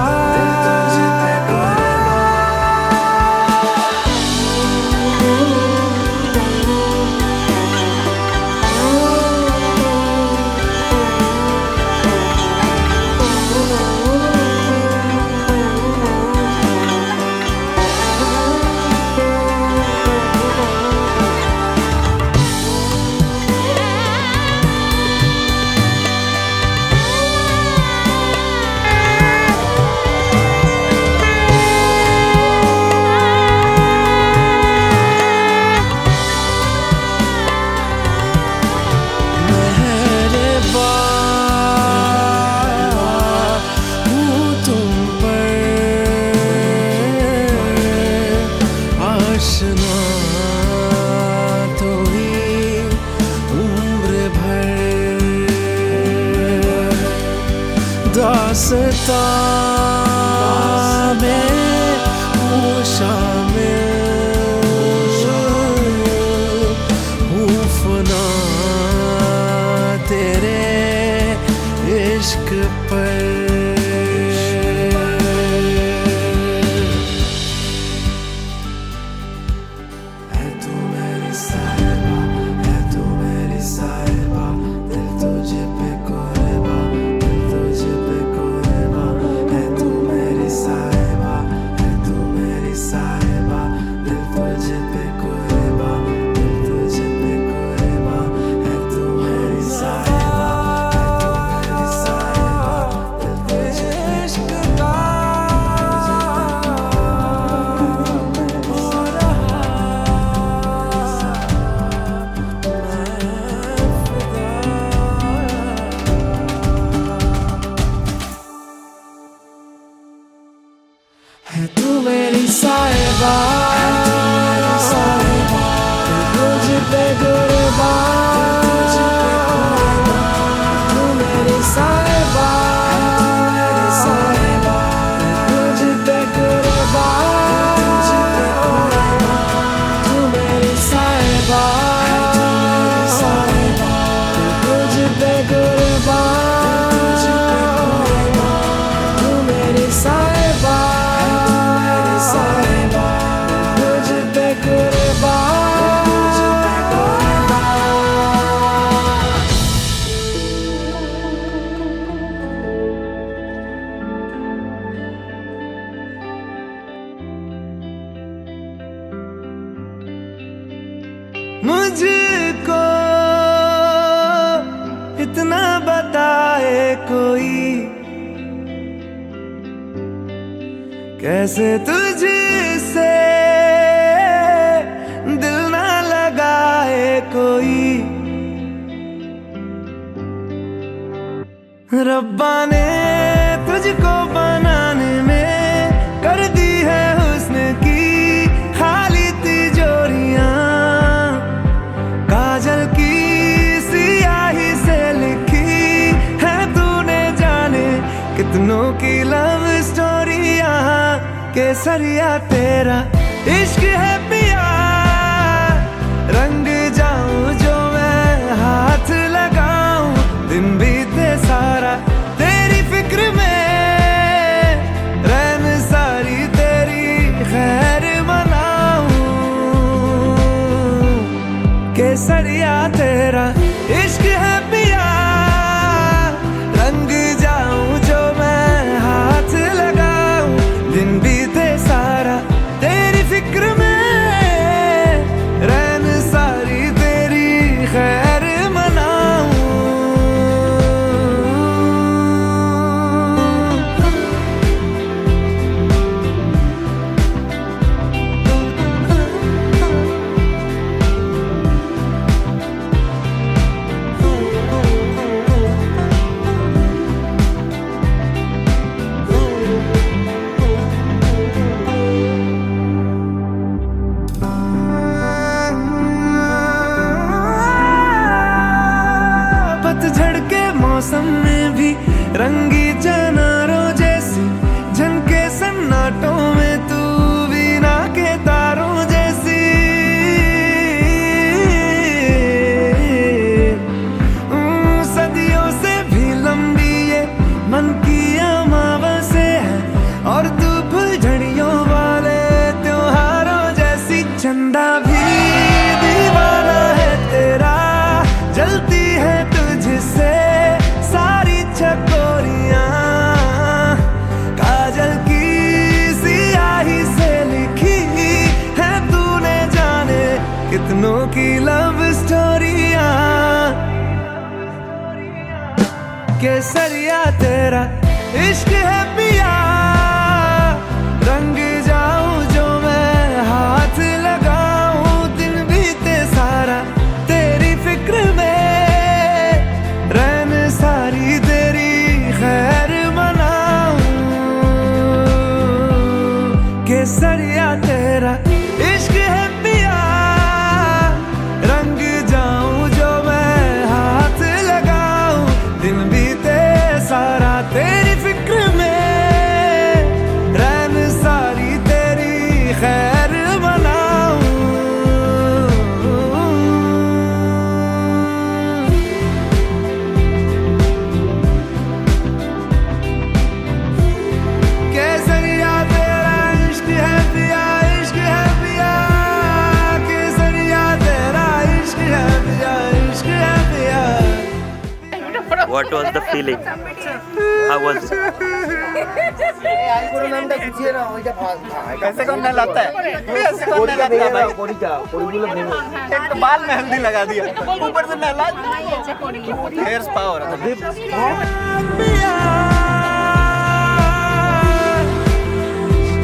दास्तां में हूँ शामिल हूँ फना तेरे इश्क मेरी साहिबा, तुझ पे कुर्बान, तू मेरी साहिबा, तुझ पे कुर्बान, तू मेरी साहिबा, तुझ पे कुर्बान, तू मेरी साहिबा, तुझ पे कुर्बान। मुझको इतना बताए कोई, कैसे तुझसे दिल ना लगाए कोई। रब्बा ने तुझको बनाने में कर दी है हुस्न की खाली तिजोरियां, काजल की सियाही से लिखी है तूने जाने कितनों की लव स्टोरियां। केसरिया तेरा इश्क है पिया, रंग जाऊं जो मैं हाथ लगाऊं, दिन बीते सारा तेरी फिक्र में, रैन सारी तेरी खैर मनाऊं। केसरिया तेरा इश्क है पिया, रंग जाऊं जो मैं हाथ लगाऊं, दिन बीते सारा तेरी फिक्र में, रैन सारी तेरी खैर मनाऊं। पतझड़ के मौसम में भी रंगी चनारों जैसी झनके सन्नाटों में, तू वीणा के तारों जैसी। सदियों से भी लंबी ये मन की अमावस्या है, और तू फुलझड़ियों वाले त्योहारों जैसी। चंदा भी दीवाना है तेरा, जलती है तुझसे सारी चकोरियां, काजल की सियाही से लिखी है तूने जाने कितनों की लव स्टोरियां। केसरिया तेरा इश्क है पिया, रंग जाऊं जो मैं हाथ लगाऊं, दिन बीते सारा तेरी फिक्र में, रैन सारी तेरी खैर मनाऊं। केसरिया तेरा इश्क है पिया, रंग जाऊं जो मैं हाथ लगाऊं, दिन बीते सारा तेरी फिक्र में, रैन सारी तेरी खैर मनाऊं। केसरिया तेरा इश्क है पिया, इश्क है पिया, केसरिया तेरा इश्क है पिया, इश्क है पिया। What was the feeling? How was it? कैसे कौन नहलाता है? कैसे कौन नहलाता है भाई? एक तो बाल में हल्दी लगा दिया, ऊपर से नहला। हेयर स्पा हो रहा था।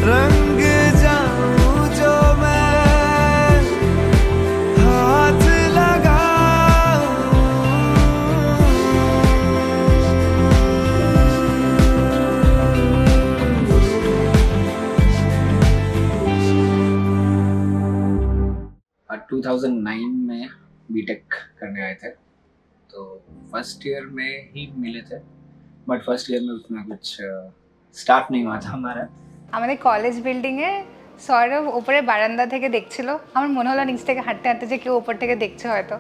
रंग जाऊं जो मैं हाथ लगाऊं, 2009 में बीटेक करने आए थे, तो फर्स्ट ईयर में ही मिले थे, बट फर्स्ट ईयर में उतना कुछ स्टार्ट नहीं हुआ था हमारा। আমাদের কলেজ বিল্ডিংয়ে সৌরভ ওপরে বারান্দা থেকে দেখছিল, আমার মনে হলো নিচ থেকে হাঁটতে হাঁটতে যে কেউ ওপর থেকে দেখছে হয়তো।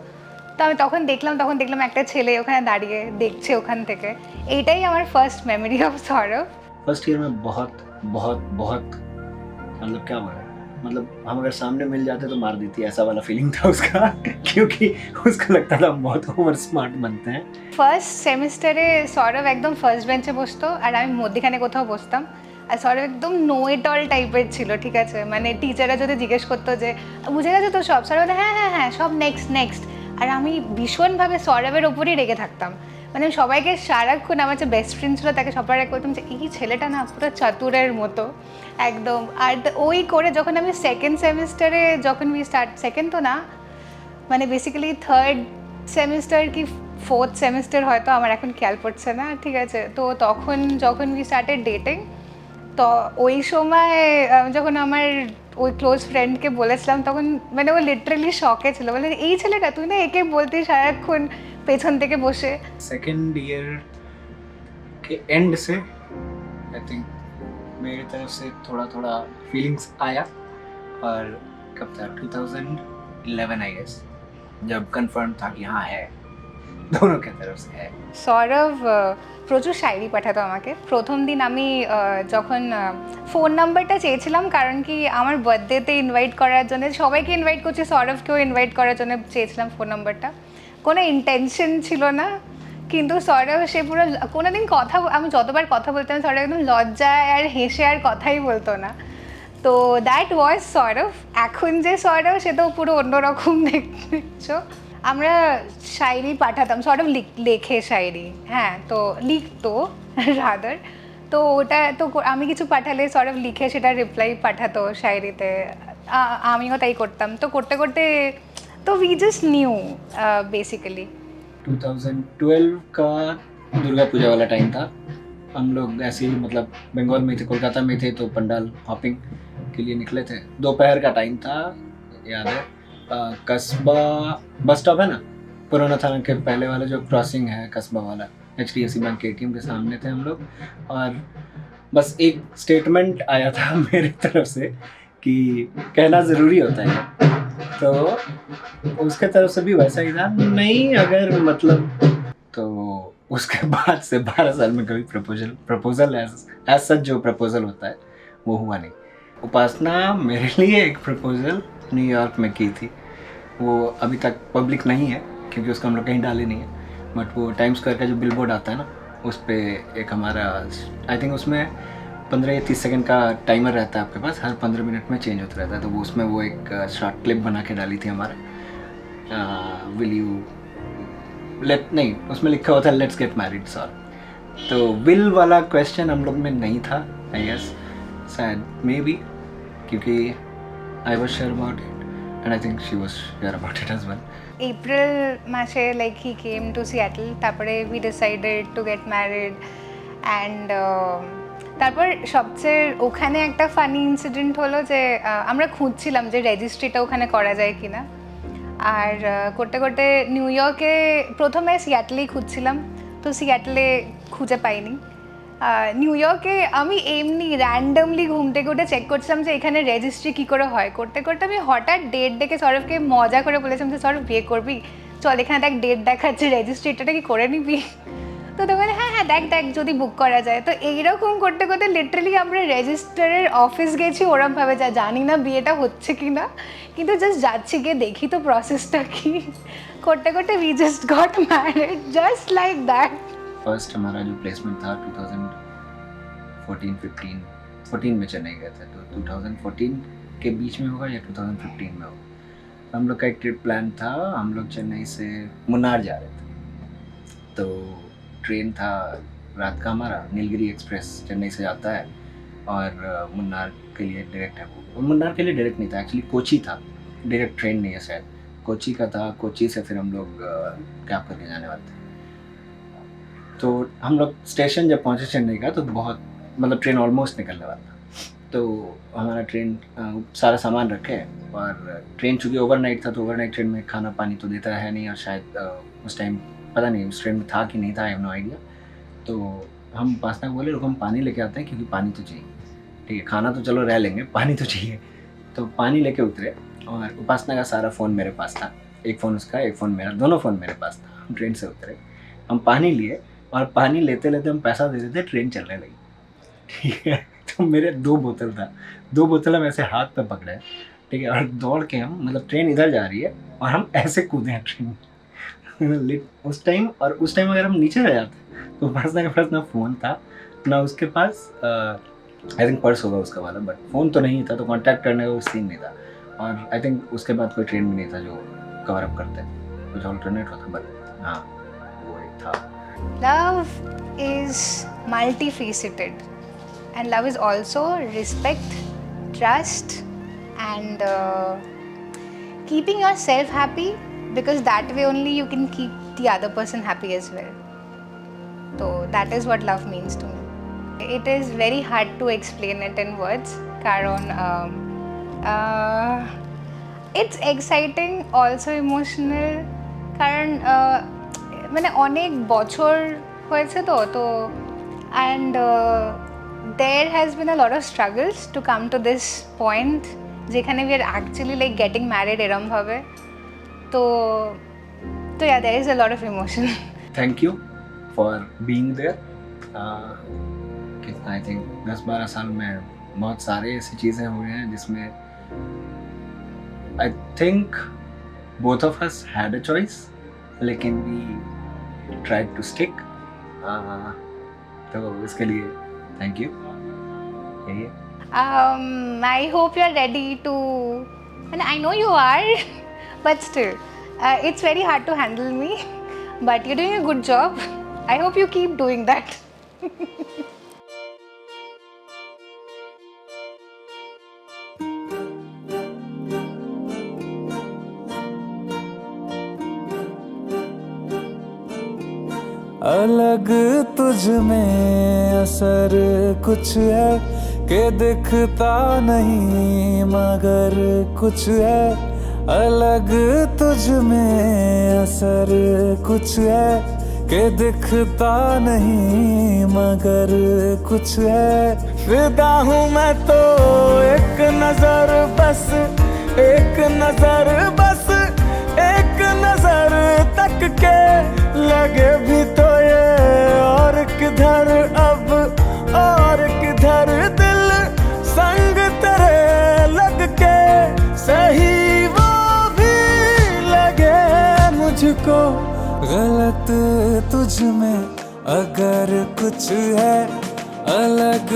তো আমি তখন দেখলাম একটা ছেলে ওখানে দাঁড়িয়ে দেখছে ওখান থেকে। এইটাই আমার first memory of Sourav. First year में बहुत बहुत बहुत मतलब क्या बोला, मतलब हम अगर सामने मिल जाते तो मार देती, ऐसा वाला फीलिंग था उसका क्योंकि उसको लगता था हम बहुत ओवर स्मार्ट बनते हैं। ফার্স্ট সেমিস্টারে সৌরভ একদম ফার্স্ট বেঞ্চে বসতো আর আমি মধ্যখানে কোথাও বসতাম। আর সৌরভ একদম নো ইট অল টাইপের ছিল, ঠিক আছে, মানে টিচাররা যদি জিজ্ঞেস করতো যে বুঝে গেছে তো সব, সৌরভ হ্যাঁ হ্যাঁ হ্যাঁ সব নেক্সট। আর আমি ভীষণভাবে সৌরভের ওপরই রেগে থাকতাম, মানে আমি সবাইকে সারাক্ষণ, আমার যে বেস্ট ফ্রেন্ড ছিল তাকে সবার এক করতাম যে এই ছেলেটা না পুরো চাতুরের মতো একদম। আর ওই করে যখন আমি সেকেন্ড সেমিস্টারে সেকেন্ড তো না, মানে বেসিক্যালি থার্ড সেমিস্টার কি ফোর্থ সেমিস্টার হয়তো, আমার এখন খেয়াল পড়ছে না, ঠিক আছে, তো তখন যখন উই স্টার্টেড ডেটিং, তো ওই সময় যখন আমার ওই ক্লোজ ফ্রেন্ডকে বলেছিলাম তখন মানে ও লিটারালি শকে ছিল, বলে এই ছেলেটা তুই না একে বলতে সারাক্ষণ পেছন থেকে বসে। सेकेंड ईयर के एंड से आई थिंक मेरी तरफ से थोड़ा थोड़ा फीलिंग्स आया, और कब था 2011 आई गेस, जब कंफर्म था कि हाँ है, दोनों की तरफ से है। সৌরভ প্রচুর শায়রি পাঠাতো আমাকে। প্রথম দিন আমি যখন ফোন নাম্বারটা চেয়েছিলাম, কারণ কি আমার বার্থডেতে ইনভাইট করার জন্য, সবাইকে ইনভাইট করছি, সৌরভকেও ইনভাইট করার জন্য চেয়েছিলাম ফোন নাম্বারটা। কোনো ইন্টেনশন ছিল না, কিন্তু সৌরভ সে পুরো কোনো দিন আমি যতবার কথা বলতাম সৌরভ একদম লজ্জায় আর হেসে আর কথাই বলতো না। তো দ্যাট ওয়াজ সৌরভ। এখন যে সৌরভ সে তো পুরো অন্যরকম দেখছো। আমরা শায়রি পাঠাতাম, সৌরভ লেখে শায়রি, হ্যাঁ, তো লিখতো রাদার, তো ওটা তো আমি কিছু পাঠালে সৌরভ লিখে সেটা রিপ্লাই পাঠাতো শায়রিতে, আমিও তাই করতাম। তো করতে করতে तो वी जस्ट न्यू बेसिकली। 2012 का दुर्गा पूजा वाला टाइम था, हम लोग ऐसे ही मतलब बंगाल में थे, कोलकाता में थे, तो पंडाल हॉपिंग के लिए निकले थे। दोपहर का टाइम था, याद है, कस्बा बस स्टॉप है ना, पुराना थाना के पहले वाला जो क्रॉसिंग है कस्बा वाला, HDFC बैंक के ATM के सामने थे हम लोग, और बस एक स्टेटमेंट आया था मेरी तरफ से कि कहना ज़रूरी होता है, तो उसके तरफ से भी वैसा ही था, नहीं अगर मतलब, तो उसके बाद से 12 साल में कभी प्रपोजल एज सच जो प्रपोजल होता है वो हुआ नहीं। उपासना मेरे लिए एक प्रपोजल न्यूयॉर्क में की थी, वो अभी तक पब्लिक नहीं है क्योंकि उसको हम लोग कहीं डाले नहीं है, बट वो टाइम स्क्वायर का जो बिलबोर्ड आता है ना, उस पर एक हमारा आई थिंक उसमें 15 या 30 सेकंड का टाइमर रहता है आपके पास, हर 15 मिनट में चेंज होता रहता है, तो वो उसमें वो एक शॉर्ट क्लिप बना के डाली थी हमारा, विल यू लेट, नहीं उसमें लिखा होता है लेट्स गेट मैरिड सॉरी, तो विल वाला क्वेश्चन हम लोग में नहीं था आई गेस, शायद मे बी, क्योंकि I was sure about it and I think she was sure about it as well. April मासे like he came to Seattle, তারপরে we decided to get married and তারপর সবচেয়ে ওখানে একটা ফানি ইনসিডেন্ট হলো যে আমরা খুঁজছিলাম যে রেজিস্ট্রিটা ওখানে করা যায় কিনা, আর করতে করতে নিউ ইয়র্কে প্রথমে সিয়াটলেই খুঁজছিলাম, তো সিয়াটলে খুঁজে পাইনি। নিউ ইয়র্কে আমি এমনি র্যান্ডমলি ঘুম থেকে উঠে চেক করছিলাম যে এখানে রেজিস্ট্রি কী করে হয়, করতে করতে আমি হঠাৎ ডেট দেখে সৌরভকে মজা করে বলেছিলাম যে সৌরভ বিয়ে করবি, চল এখানে দেখ ডেট দেখাচ্ছে, রেজিস্ট্রিটা কি করে নিবি, তো তখন হ্যাঁ হ্যাঁ দেখ দেখ যদি বুক করা যায়। তো এইরকম করতে করতে লিটারালি আমরা রেজিস্টারের অফিস গেছি ওরমভাবে, জানি না বিয়েটা হচ্ছে কি না, কিন্তু জাস্ট যাচ্ছি গিয়ে দেখি তো প্রসেসটা কি, করতে করতে we just got married just like that. First हमारा जो प्लेसमेंट था 2014 में चेन्नई गए थे, तो 2014 के बीच में होगा या 2015 में होगा, हम लोग का एक ट्रिप प्लान था, हम लोग चेन्नई से मुन्नार जा रहे थे, तो ट्रेन था रात का हमारा, नीलगिरी एक्सप्रेस चेन्नई से जाता है और मुन्नार के लिए डायरेक्ट है वो, मुन्नार के लिए डायरेक्ट नहीं था एक्चुअली, कोची था, डायरेक्ट ट्रेन नहीं है शायद, कोची का था, कोची से फिर हम लोग कैब करके जाने वाले थे। तो हम लोग स्टेशन जब पहुँचे चेन्नई का, तो बहुत मतलब ट्रेन ऑलमोस्ट निकलने वाला था, तो हमारा ट्रेन सारा सामान रखे और ट्रेन चूँकि ओवरनाइट था तो ओवरनाइट ट्रेन में खाना पानी तो देता है नहीं, और शायद उस टाइम पता नहीं उस ट्रेन में था कि नहीं था, आई हैव नो आइडिया। तो हम उपासना को बोले रुको हम पानी लेके आते हैं क्योंकि पानी तो चाहिए, ठीक है खाना तो चलो रह लेंगे, पानी तो चाहिए। तो पानी लेके उतरे और उपासना का सारा फ़ोन मेरे पास था, एक फ़ोन उसका एक फ़ोन मेरा, दोनों फ़ोन मेरे पास था। हम ट्रेन से उतरे, हम पानी लिए और पानी लेते लेते हम पैसा दे देते, ट्रेन चलने लगी, ठीक है। तो मेरे 2 बोतल था, 2 बोतल हम ऐसे हाथ पे पकड़े, ठीक है, और दौड़ के हम मतलब ट्रेन इधर जा रही है और हम ऐसे कूदे हैं ट्रेन उस टाइम। और उस टाइम अगर हम नीचे रह जाते तो उपासना के पास ना फ़ोन था ना उसके पास आई थिंक पर्स होगा उसका वाला, बट फ़ोन तो नहीं था, तो कांटेक्ट करने का कोई सीन नहीं था। और आई थिंक उसके बाद कोई ट्रेन भी नहीं था जो कवर अप करते, कुछ ऑल्टरनेट होता, बट हाँ वो एक था। Love is multifaceted, and love is also respect, trust, and keeping yourself happy, because that way only you can keep the other person happy as well. So that is what love means to me. It is very hard to explain it in words, karon it's exciting, also emotional, karon মানে অনেক বছর হয়েছে তো and there has been a lot of struggles to come to this point যেখানে we are actually like getting married এরম ভাবে তো yeah, there is a lot of emotion. Thank you for being there. कितना आई थिंक 10-12 साल में बहुत सारे ऐसी चीज़ें हुई हैं जिसमें I think both of us had a choice, लेकिन वी ट्राइड टू स्टिक। तो इसके लिए थैंक यू। यही है। I hope you are ready to, and I know you are, but still, it's very hard to handle me, but you're doing a good job. I hope you keep doing that. अलग तुझ में असर कुछ है कि दिखता नहीं मगर कुछ है, अलग तुझ में असर कुछ है कि दिखता नहीं मगर कुछ है। फिदा हूँ मैं तो एक नजर बस, एक नजर बस, एक नजर तक के लगे भी तो ये और किधर अब और किधर दिल संग तेरे लग के सही वो भी लगे मुझको। गलत तुझ में अगर कुछ है, अलग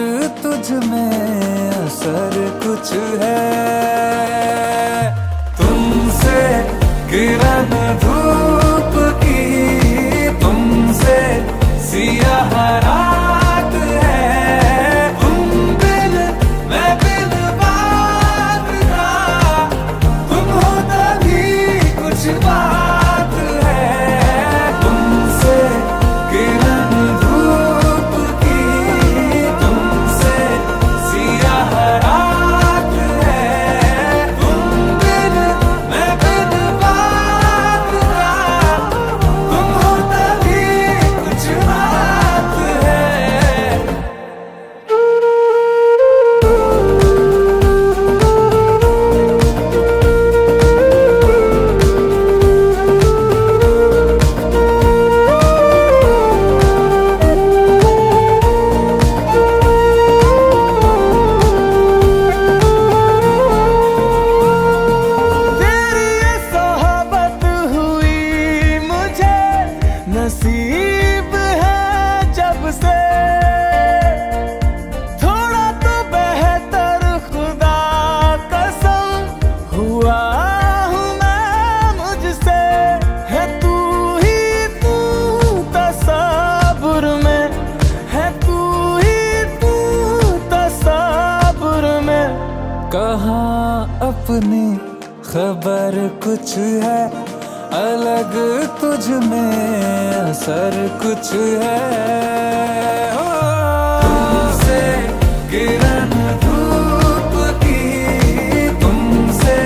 तुझ में असर कुछ है। तुमसे किरण धूप की, तुमसे सियाह रात है, तुम बिन मैं बिन बात का, तुम हो तभी कुछ बात है। तुमसे किरण धूप की, तुमसे सियाह रात है, तुम बिन मैं बिन बात का, तुम हो तभी कुछ बात है। तेरी ये सोहबत हुई मुझे नसीब है जब से, थोड़ा तो बेहतर खुदा कसम हुआ हूँ मैं मुझसे। है तू ही तू तसव्वुर में, है तू ही तू तसव्वुर में। कहाँ अपनी खबर कुछ है, अलग तुझ में असर कुछ है। तुमसे किरण धूप की, तुमसे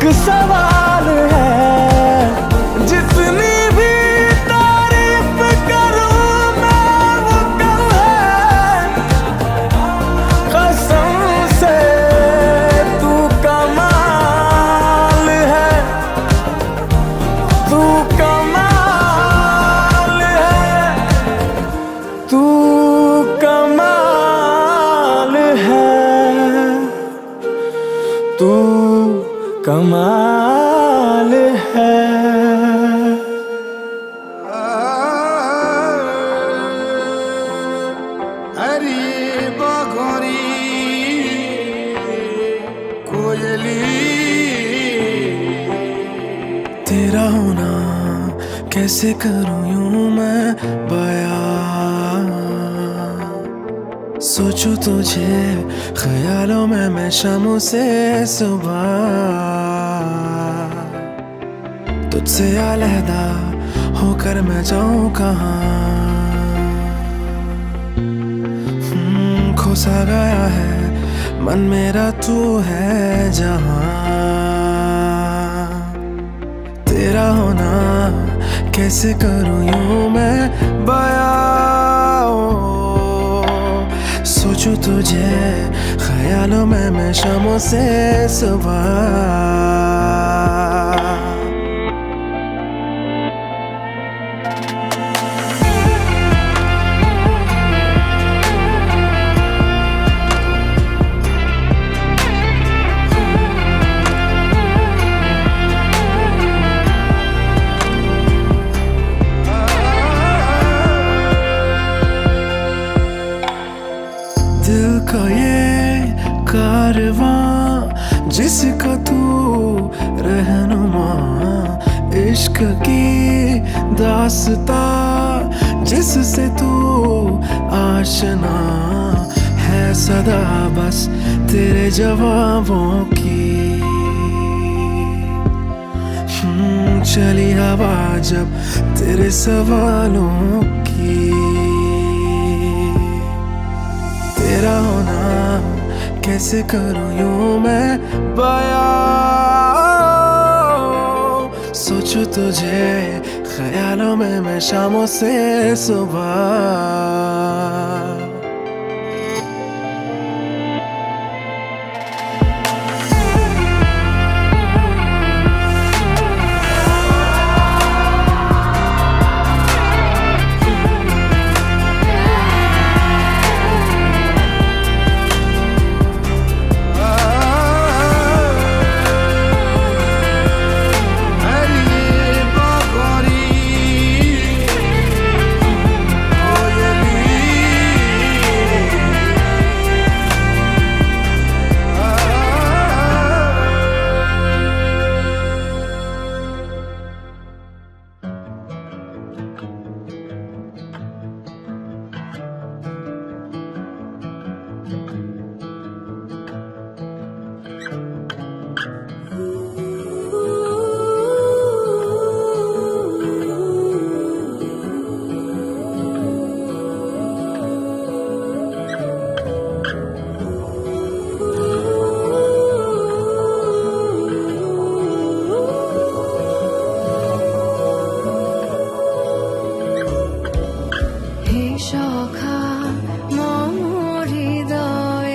एक सवाल है, जितनी भी तारीफ करूं मैं वो कम है। कसम से तू कमाल है, तू कमाल है, तू कमाल है, तू कमाल है। हरी बघोरी कोयली, तेरा होना कैसे करूं यूं मैं बयां, सोचूं तुझे ख्यालों में मैं शामों से सुबह, तुझसे अलहदा होकर मैं जाऊं कहाँ। खोसा गया है मन मेरा, तू है जहाँ। तेरा होना कैसे करूं यूं मैं बयां, सोचूं तुझे ख्यालों में मैं शामों से सुबह। दिल का ये कारवां जिसका तू रहनुमा, इश्क की दास्ता जिससे तू आशना है, सदा बस तेरे जवाबों की। चली हवा जब तेरे सवालों की, तेरा होना कैसे करूं यूं मैं बयां, सोचूं तुझे ख्यालों में मैं शामों से सुबह। হে সখা মম হৃদয়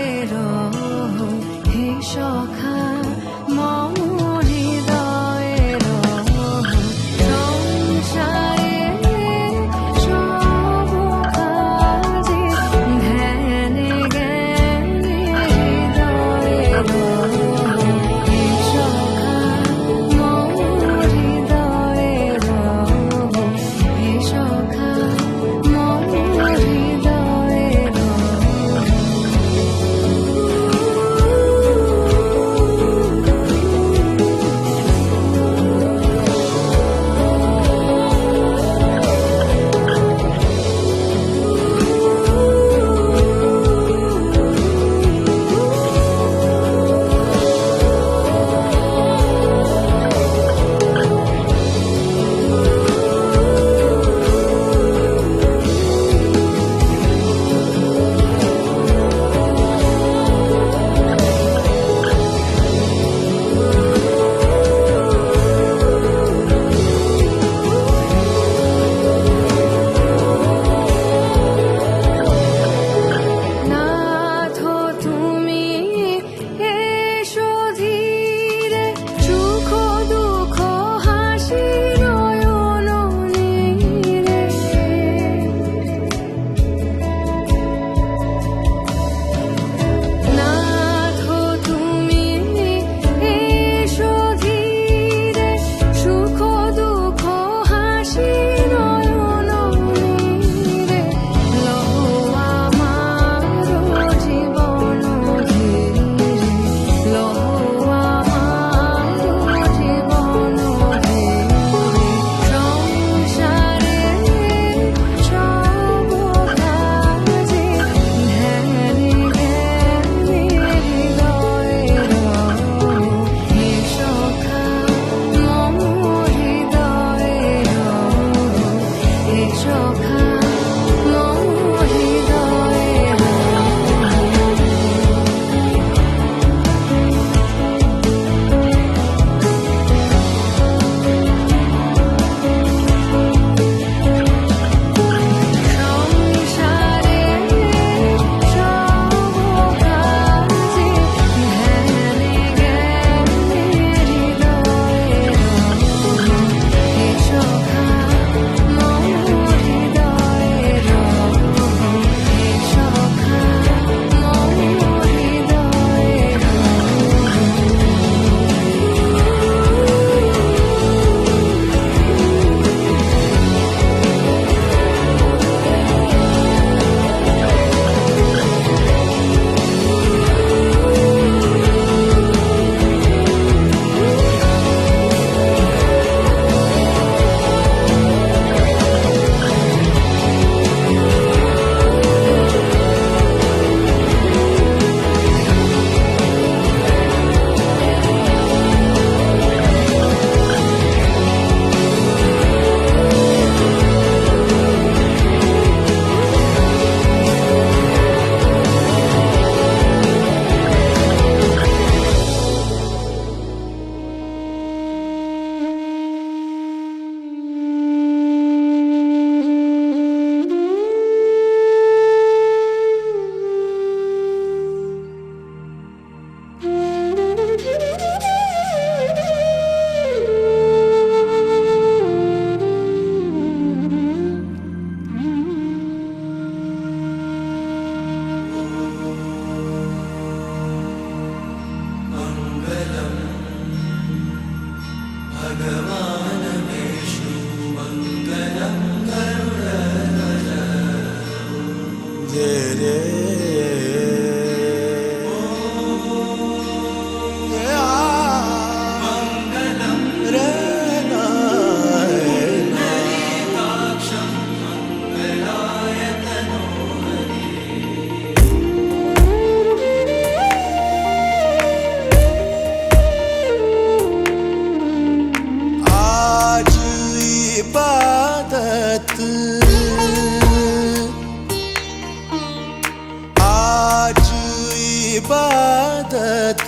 इबादत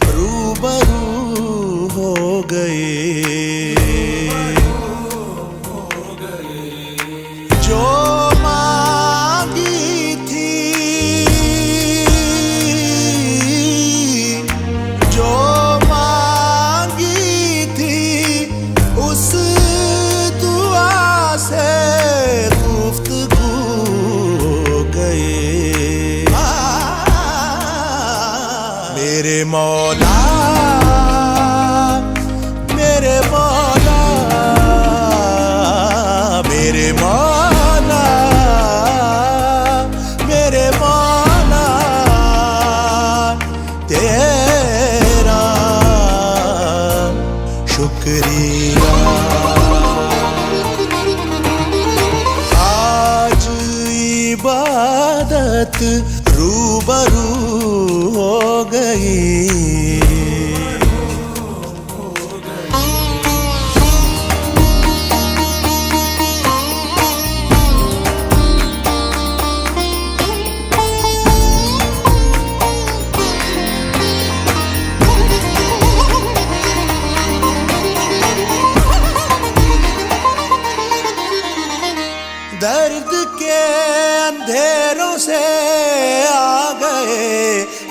रूबरू हो गए। जो मांगी थी, जो मांगी थी, उस दुआ से गुफ्तगू हो गए। मेरे मौला, मेरे मौला, मेरे मौला, मेरे मौला, तेरा शुक्रिया। आज इबादत रूबरू हो गई। दर्द के अंधेरों से आ गए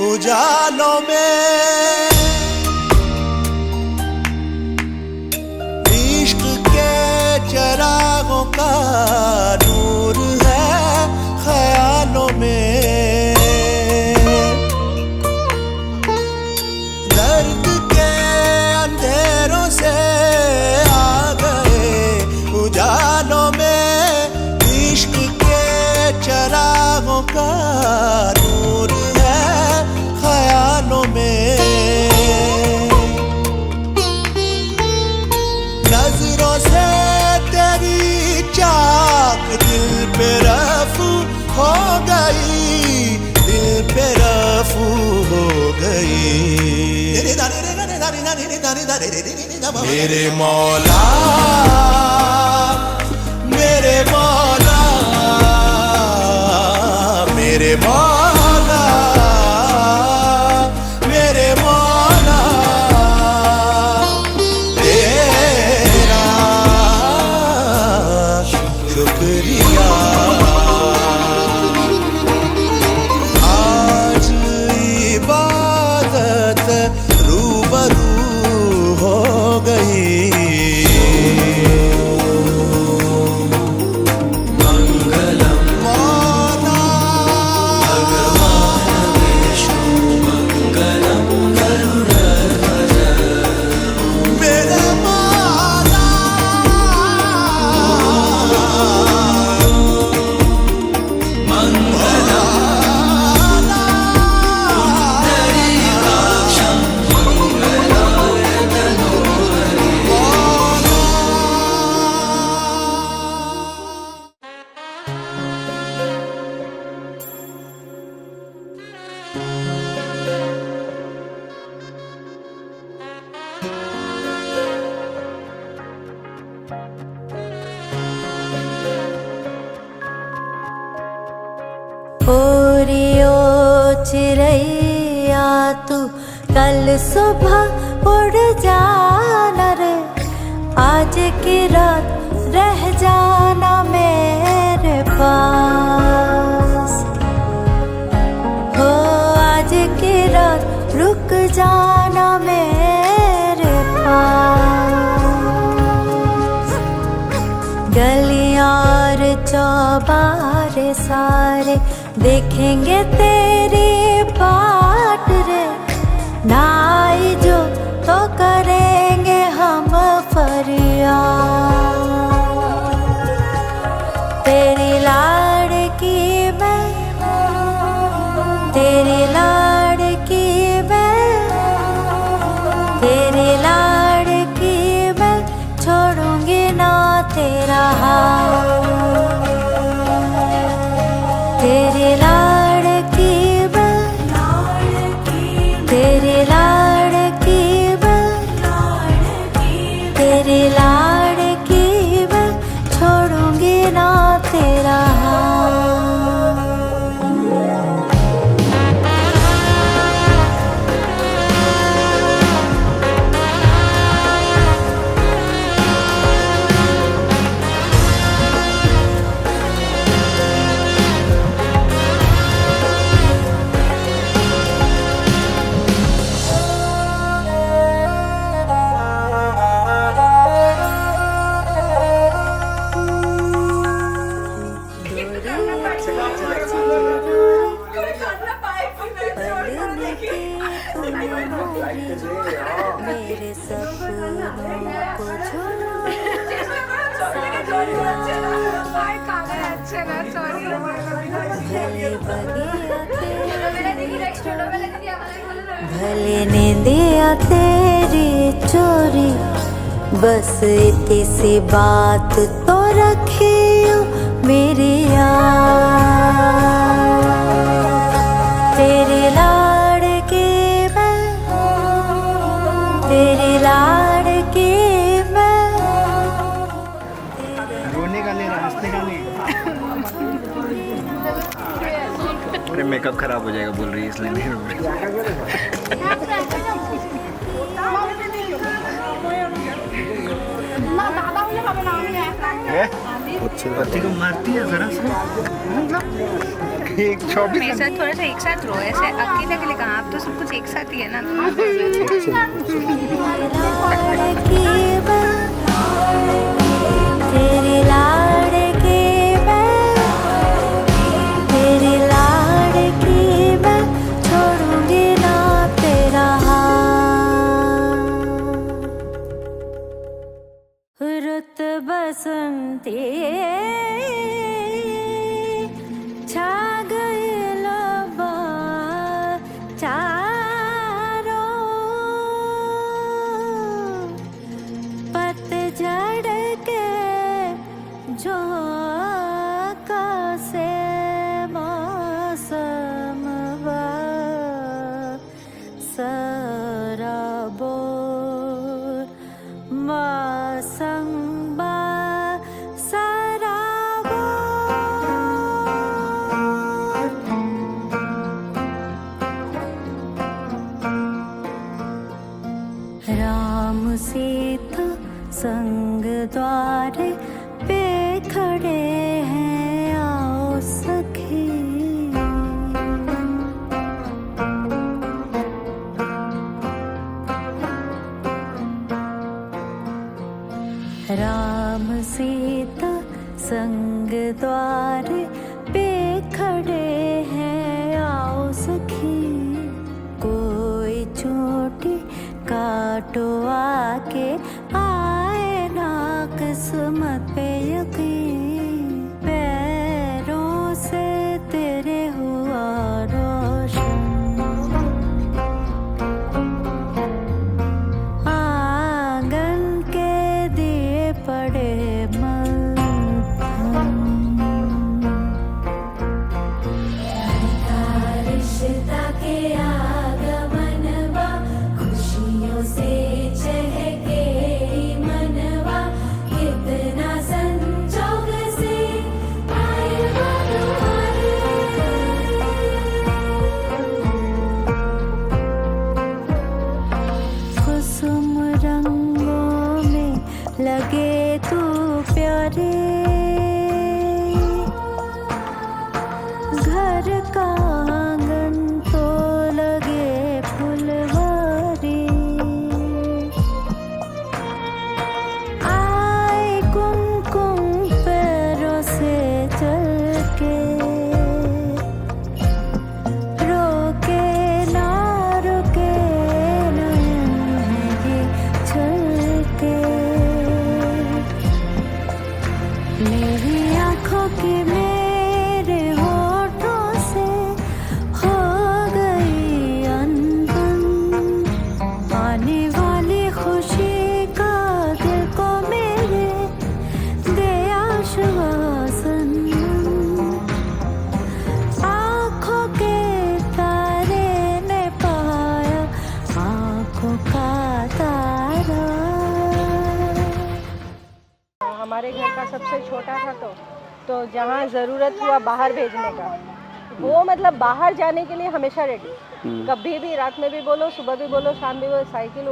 उजालों में, इश्क के चरागों का नूर है ख्यालों में। दर्द के अंधेरों से आ गए उजालों में, इश्क के चरागों का नूर है ख्यालों में। नजरों से तेरी चाक दिल पे रफू हो गई, दिल पे रफू हो गई। मेरे मौला, मेरे मौला, मेरे मौला, मेरे मौला, तेरा शुक्रिया। आज इबादत रूबरू हो गई। ओरियो चिड़ैया तू कल सुबह उड़ जाना रे, आज की रात रह जाना मेरे पास। हो आज की रात रुक जाना मेरे पास। गलियां और चौबारे सारे देखेंगे तेरी बाट रे, ना आई जो तो करेंगे हम फरियाद। तेरी लाड़की मैं, तेरी लाड़की मैं, तेरी लाड़की मैं, छोड़ूंगी ना तेरा हाथ। तेरी लाड़की मैं, तेरी लाड़की मैं, तेरी लाड़की मैं, छोड़ूंगी ना तेरा हाथ। कि तुम होगी मेरे सपनों को भले ने दिया तेरी चोरी बस इतनी सी बात तो रखियो मेरी याद तेरी लाड़की मैं तेरी लाड़की मैं रोने का नहीं हंसने का नहीं। अरे मेकअप खराब हो जाएगा बोल रही है इसलिए नहीं रो रही। पति को मारती है जरा सा। एक 24 मेरे साथ थोड़ा सा एक साथ रो, ऐसे अकेले अकेले कहाँ, आप तो सब कुछ एक साथ ही है ना। तेरी लाड़की मैं तेरी लाड़की मैं छोड़ूंगी ना तेरा हाथ रुत बसंती छा गई लबा चारों पतझड़ के झोंका से मौसम सराबो मौसम राम सीता संग द्वारे पे खड़े हैं आओ सखी राम सीता संग द्वारे पे खड़े हैं आओ सखी कोई चोटी काटो आके आए ना किस्मत पे यकीन पैरों से तेरे हुआ रोशन आंगन के दिए पड़े रिश्ता के आगमन बा खुशियों से चहके मनवा कितना संजोग से आए कुसुम रंगों में लगे तू प्यारे घर का आंगन तो लगे फुलवारी आए कुमकुम पैरों से चल के रोके ना रुके नहीं चलते मेरी आँखों की मेरे होठों से हो गई अनबन आने वाली खुशी का दिल को मेरे दे आश्वासन आँखों के तारे ने पाया आँखों का तारा हमारे घर का सबसे छोटा था तो जहाँ ज़रूरत हुआ बाहर भेजने का वो मतलब बाहर जाने के लिए हमेशा रेडी कभी भी रात में भी बोलो सुबह भी बोलो शाम भी बोलो साइकिल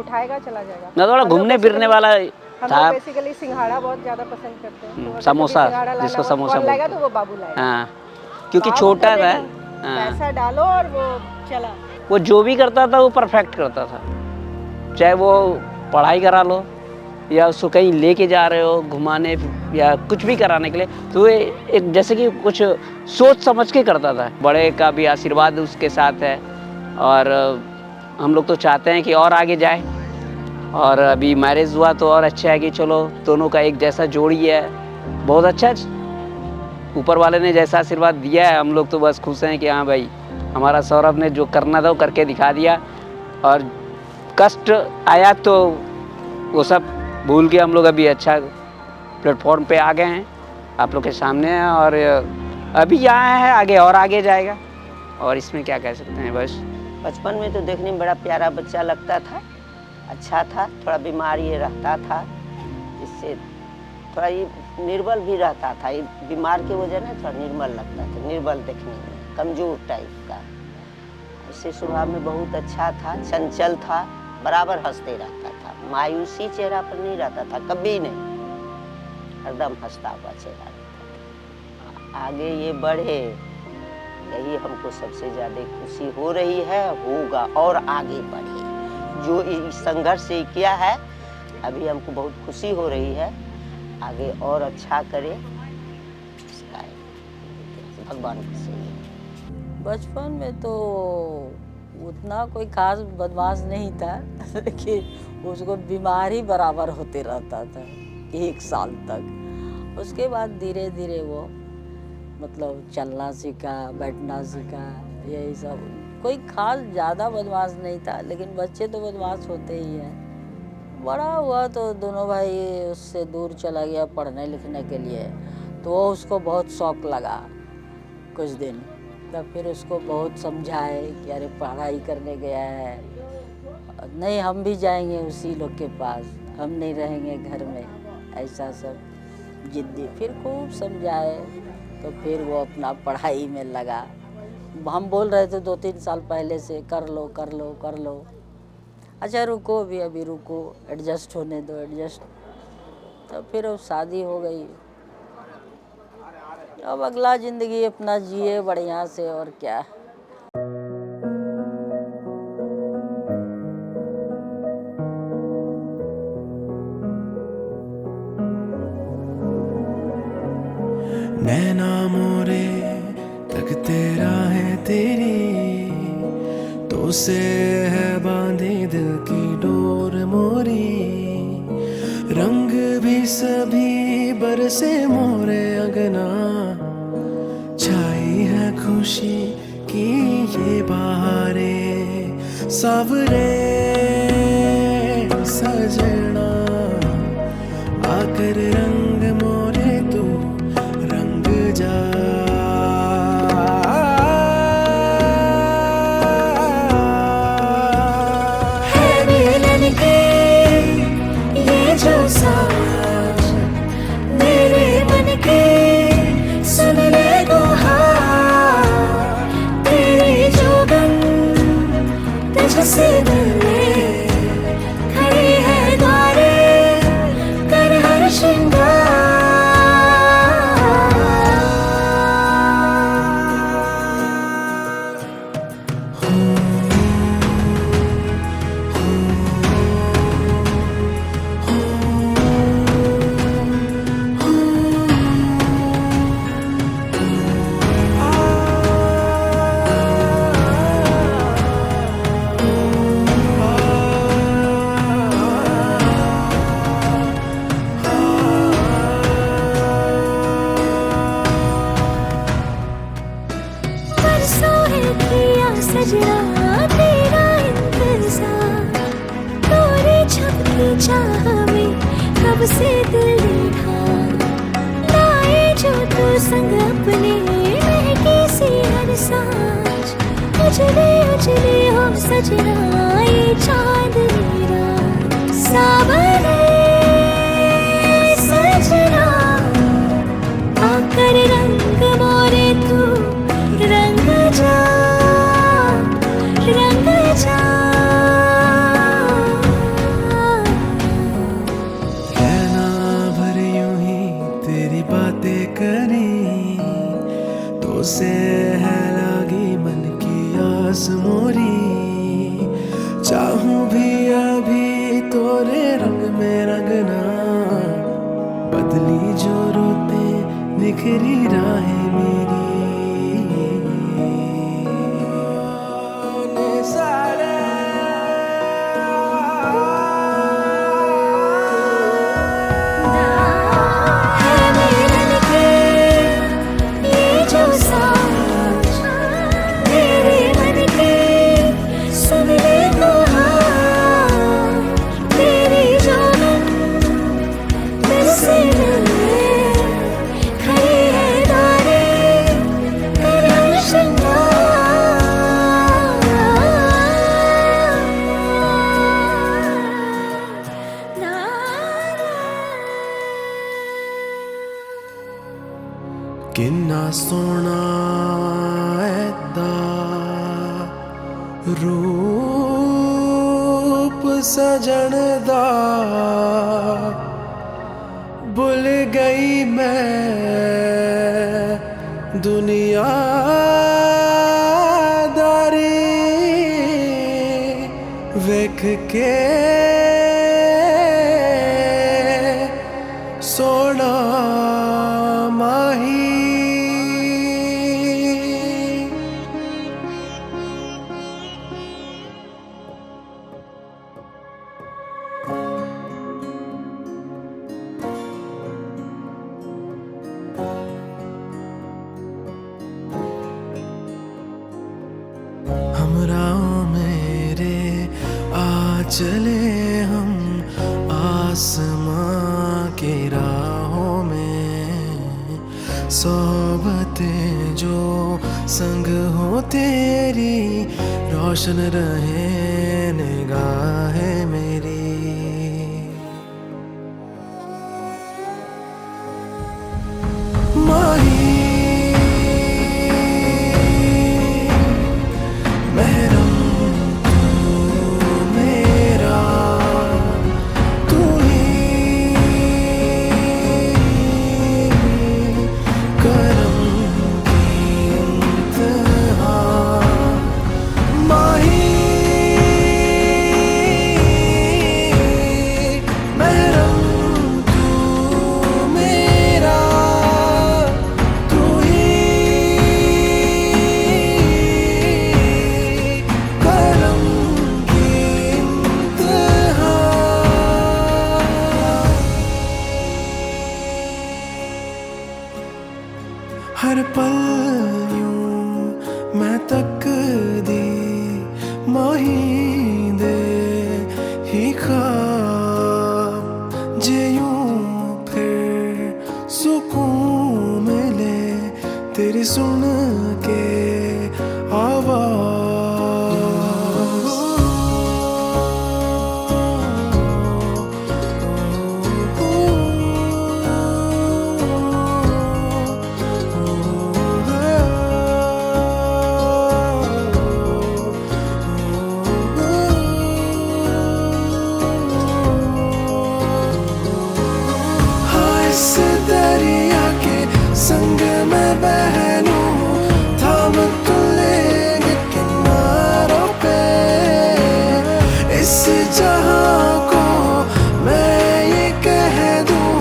उठाएगा चला जाएगा ना थोड़ा घूमने फिरने वाला हम बेसिकली सिंघाड़ा बहुत ज़्यादा पसंद करते हैं तो समोसा सिंघाड़ा जिसको लाना, समोसा कौन लाएगा तो वो बाबू लाएगा हाँ क्योंकि छोटा था पैसा डालो और वो चला वो जो भी करता था वो परफेक्ट करता था चाहे वो पढ़ाई करा लो या उसको कहीं लेके जा रहे हो घुमाने या कुछ भी कराने के लिए तो ये एक जैसे कि कुछ सोच समझ के करता था बड़े का भी आशीर्वाद उसके साथ है और हम लोग तो चाहते हैं कि और आगे जाए। और अभी मैरिज हुआ तो और अच्छा है कि चलो दोनों का एक जैसा जोड़ी है, बहुत अच्छा। ऊपर वाले ने जैसा आशीर्वाद दिया है, हम लोग तो बस खुश हैं कि हाँ भाई हमारा सौरभ ने जो करना था वो करके दिखा दिया। और कष्ट आया तो वो सब भूल के हम लोग अभी अच्छा प्लेटफॉर्म पे आ गए हैं, आप लोग के सामने हैं। और अभी यहाँ है, आगे और आगे जाएगा, और इसमें क्या कह सकते हैं। बस बचपन में तो देखने में बड़ा प्यारा बच्चा लगता था, अच्छा था। थोड़ा बीमार ये रहता था, इससे थोड़ा ये निर्बल भी रहता था। ये बीमार की वजह ना थोड़ा निर्बल लगता था, निर्बल देखने में, कमजोर टाइप का। इससे स्वभाव में बहुत अच्छा था, चंचल था, बराबर हंसते रहता था, मायूसी चेहरा पर नहीं रहता था, कभी नहीं, एकदम हंसता हुआ चेहरा रहता था। आगे ये बढ़े, यही हमको सबसे ज़्यादा खुशी हो रही है, होगा और आगे बढ़े। जो इस संघर्ष से किया है, अभी हमको बहुत खुशी हो रही है, आगे और अच्छा करे, भगवान से। बचपन में तो उतना कोई खास बदमाश नहीं था, लेकिन उसको बीमारी बराबर होते रहता था 1 साल तक। उसके बाद धीरे धीरे वो मतलब चलना सीखा, बैठना सीखा, यही सब। कोई खास ज़्यादा बदमाश नहीं था, लेकिन बच्चे तो बदमाश होते ही हैं। बड़ा हुआ तो दोनों भाई उससे दूर चला गया पढ़ने लिखने के लिए, तो वो उसको बहुत शौक़ लगा कुछ दिन। तब फिर उसको बहुत समझाए कि अरे पढ़ाई करने गया है, नहीं हम भी जाएंगे उसी लोग के पास, हम नहीं रहेंगे घर में, ऐसा सब जिद्दी। फिर खूब समझाए तो फिर वो अपना पढ़ाई में लगा। हम बोल रहे थे 2-3 साल पहले से कर लो कर लो कर लो, अच्छा रुको भी, अभी रुको, एडजस्ट होने दो, एडजस्ट। तो फिर अब शादी हो गई, अब अगला ज़िंदगी अपना जिए बढ़िया से, और क्या। नैना मोरे तकते राहें तेरी, तो से है बांधी दिल की डोर मोरी। रंग भी सभी बरसे मोरे अगना, छाई है खुशी की ये बहारें। सावरे सजना आकर रंग मोरे तू रंग जा। है मिलन के ये जो साज मेरे मन के, सुन ले गुहार तेरी जोगन, तुझसे दिल में खड़ी है द्वारे, कर हर श्रृंगार। बरसों है किया सजना तेरा इंतजार, तोरे छप की चाह में कब से दिल था। लाए जो तू संग अपने महकी सी हर सांझ, उजले उजले हो सजना ये चांदनी रात। सावरे सजना आकर रंग मोरे तू रंग जा, रंग जा। है ना भर यूं ही तेरी बातें करी, तो से है लागी मन की आस मोरी। चाहूं भी अभी तोरे रंग में रंगना, बदली जो रोते निखरी राहें मेरी। सोना ऐदा रूप सजन दा भुल गई मैं दुनियादारी वेख के सोना माही हमराहों मेरे आ चले हम आसमां की राहों में सोबतें जो संग हो तेरी रोशन रहे निगाहें मेरी माही हर पल यूं मैं तक दी माहींदे ही ख्वाब जे यूं फिर सुकून मिले तेरी सुन के दरिया के संग में बहनूं थाम तो लेंगे किनारों पे इस जहां को मैं ये कह दूं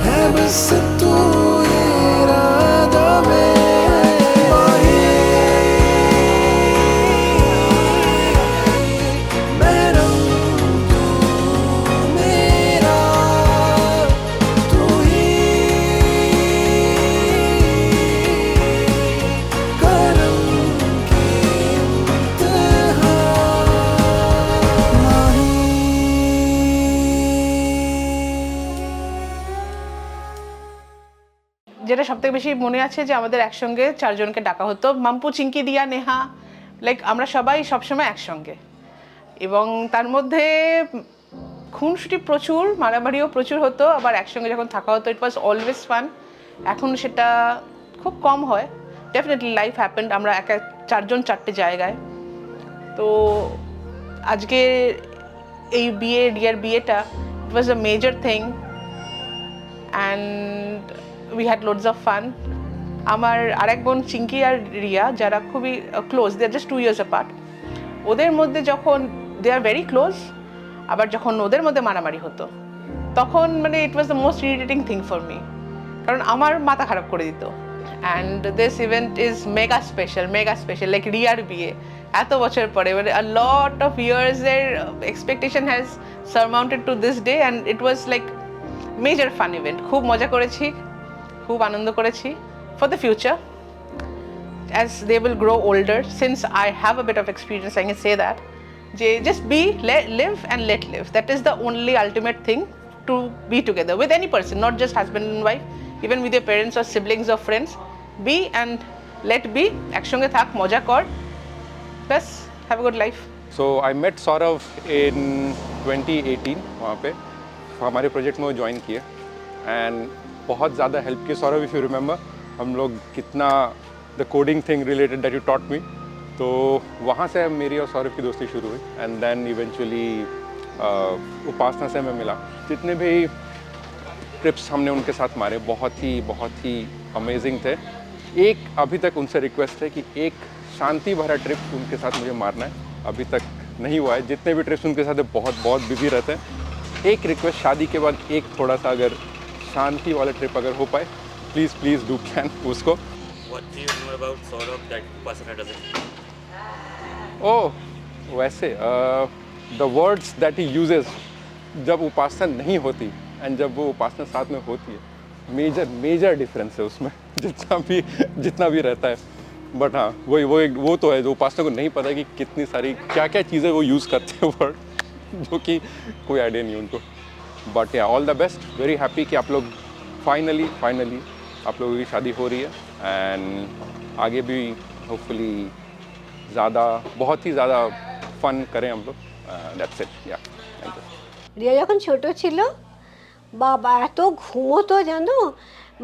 है बस तू ये इरादा में যেটা সবথেকে বেশি মনে আছে যে আমাদের একসঙ্গে চারজনকে ডাকা হতো মাম্পু চিঙ্কি দিয়া নেহা লাইক আমরা সবাই সবসময় একসঙ্গে এবং তার মধ্যে খুনসুটি প্রচুর মারামারিও প্রচুর হতো আবার একসঙ্গে যখন থাকা হতো ইট ওয়াজ অলওয়েজ ফান এখন সেটা খুব কম হয় ডেফিনেটলি লাইফ হ্যাপেন্ড আমরা চারজন চারটে জায়গায় তো আজকে এই রিয়ার বিয়েটা it was a major thing and we had loads of fun আমার আরেক বোন চিঙ্কি আর রিয়া যারা খুবই ক্লোজ দে আর জাস্ট 2 years apart ওদের মধ্যে যখন দে আর ভেরি ক্লোজ আবার যখন ওদের মধ্যে মারামারি হতো তখন মানে it was the most irritating thing for me কারণ আমার মাথা খারাপ করে দিত and this event is mega special like রিয়ার বিয়ে এত বছর পরে মানে আ লট অফ ইয়ার্সের expectation has surmounted to this day and it was like major fun event খুব মজা করেছি খুব আনন্দ করেছি for the future as they will grow older since I have a bit of experience I can say that just live and let live that is the only ultimate thing to be together with any person not just husband and wife even with your parents or siblings or friends be and let be একসঙ্গে থাক মজা কর bas have a good life so I met Saurav in 2018 वहाँ पे हमारे प्रोजेक्ट में वो ज्वाइन किए एंड बहुत ज़्यादा हेल्प की सौरभ इफ़ यू रिमेंबर हम लोग कितना the coding thing related that you taught me, तो वहाँ से मेरी और सौरभ की दोस्ती शुरू हुई एंड देन इवेंचुअली उपासना से मैं मिला। जितने भी ट्रिप्स हमने उनके साथ मारे बहुत ही अमेजिंग थे। एक अभी तक उनसे रिक्वेस्ट है कि एक शांति भरा ट्रिप उनके साथ मुझे मारना है, अभी तक नहीं हुआ है। जितने भी ट्रिप्स उनके साथ है बहुत बिजी रहते हैं। एक रिक्वेस्ट, शादी के बाद एक थोड़ा सा अगर शांति वाला ट्रिप अगर हो पाए, प्लीज़ डू प्लान उसको। What do you know about Saurabh that Upasana doesn't? ओह वैसे the words that he uses जब उपासना नहीं होती एंड जब वो उपासना साथ में होती है, मेजर डिफरेंस है उसमें जितना भी रहता है। बट हाँ वो तो है जो उपासना को नहीं पता कि कितनी सारी क्या चीज़ें वो यूज़ करते हैं वर्ड, जो कि कोई आइडिया नहीं उनको। बट या all the best, very happy कि आप लोग फाइनली आप लोगों की शादी हो रही है एंड आगे भी होपफुली बहुत ही ज़्यादा फन करें हम लोग। दैट्स इट, या थैंक यू। রিয়া যখন ছোট ছিল বাবা এত ঘুমোতো জানো,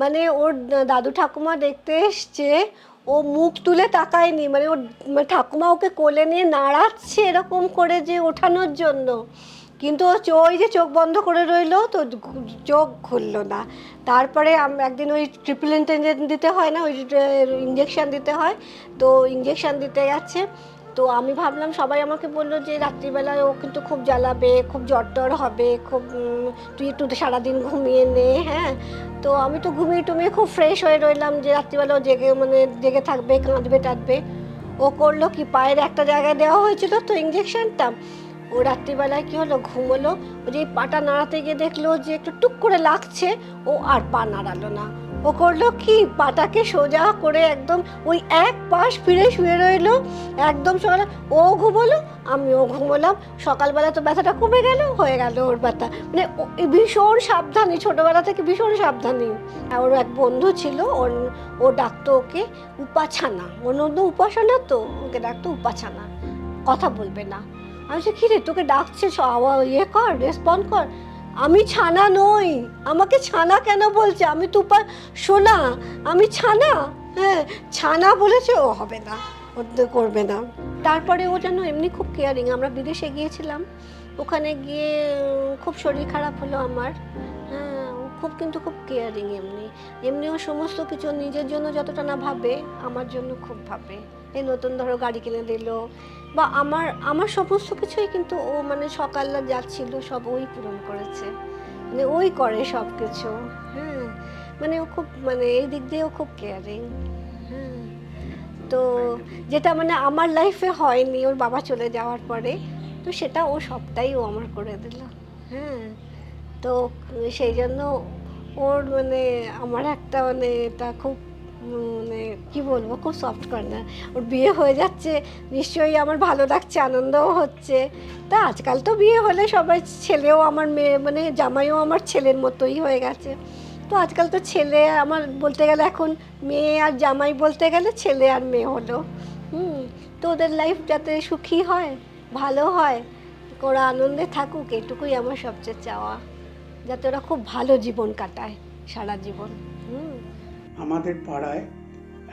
মানে ওর দাদু ঠাকুমা দেখতে এসছে, ও মুখ তুলে তাকায়নি, মানে ওর ঠাকুমা ওকে কোলে নিয়ে নাড়াচ্ছে এরকম করে যে ওঠানোর জন্য, কিন্তু ওই যে চোখ বন্ধ করে রইলো, তো চোখ খুললো না। তারপরে একদিন ওই ট্রিপল ইন্টেনজেন দিতে হয় না, ওই ইঞ্জেকশান দিতে হয়, তো ইঞ্জেকশান দিতে গেছে। তো আমি ভাবলাম, সবাই আমাকে বললো যে রাত্রিবেলায় ও কিন্তু খুব জ্বালাবে, খুব জ্বর হবে, তুই একটু সারাদিন ঘুমিয়ে নে। হ্যাঁ, তো আমি তো ঘুমিয়ে খুব ফ্রেশ হয়ে রইলাম যে রাত্রিবেলা ও জেগে থাকবে, কাঁদবে টাঁদবে। ও করলো কি, পায়ের একটা জায়গায় দেওয়া হয়েছিল তো ইঞ্জেকশানটা, ও রাত্রিবেলায় কী হলো, ঘুমোলো, ও যে পাটা নাড়াতে গিয়ে দেখলো যে একটু টুক করে লাগছে, ও আর পা নাড়ালো না। ও করলো কি, পাটাকে সোজা করে একদম ওই এক পাশ ফিরে শুয়ে রইলো একদম। সকালে ও ঘুমোলো, আমিও ঘুমোলাম। সকালবেলা তো ব্যথাটা কমে গেল, হয়ে গেল ওর ব্যথা। মানে ভীষণ সাবধানী, ছোটোবেলা থেকে ভীষণ সাবধানী। ওর এক বন্ধু ছিল, ও ডাকতো ওকে উপাছানা, ওর মধ্যে উপাসনা, তো ওকে ডাকতো উপাছানা, কথা বলবে না। আমি বলছি, কী রে, তোকে ডাকছে, ইয়ে কর, রেসপন্ড কর। আমি ছানা নই, আমাকে ছানা কেন বলছে, আমি তো শোনা, আমি ছানা। হ্যাঁ, ছানা বলেছে, ও হবে না, ও করবে না। তারপরে ও যেন এমনি খুব কেয়ারিং। আমরা বিদেশে গিয়েছিলাম, ওখানে গিয়ে খুব শরীর খারাপ হলো আমার। হ্যাঁ, ও কিন্তু খুব কেয়ারিং। এমনিও সমস্ত কিছু নিজের জন্য যতটা না ভাবে, আমার জন্য খুব ভাবে। এই নতুন ধরো গাড়ি কিনে দিল, বা আমার সমস্ত কিছুই কিন্তু ও, মানে সকালে যাচ্ছিল সব ওই পূরণ করেছে, মানে ওই করে সব কিছু। হ্যাঁ, মানে ও খুব, মানে এই দিক দিয়েও খুব কেয়ারিং। হ্যাঁ, তো যেটা মানে আমার লাইফে হয়নি ওর বাবা চলে যাওয়ার পরে, তো সেটা ও সবটাই ও আমার করে দিল। হ্যাঁ, তো সেই জন্য ওর মানে আমার একটা মানে এটা খুব, মানে কী বলবো, খুব সফট কর্নার। ওর বিয়ে হয়ে যাচ্ছে, নিশ্চয়ই আমার ভালো লাগছে, আনন্দও হচ্ছে। তা আজকাল তো বিয়ে হলে সবাই, ছেলেও আমার মেয়ে, মানে জামাইও আমার ছেলের মতোই হয়ে গেছে। তো আজকাল তো ছেলে আমার বলতে গেলে, এখন মেয়ে আর জামাই বলতে গেলে ছেলে আর মেয়ে হলো। তো ওদের লাইফ যাতে সুখী হয়, ভালো হয়, ওরা আনন্দে থাকুক, এটুকুই আমার সবচেয়ে চাওয়া, যাতে ওরা খুব ভালো জীবন কাটায় সারা জীবন। আমাদের পাড়ায়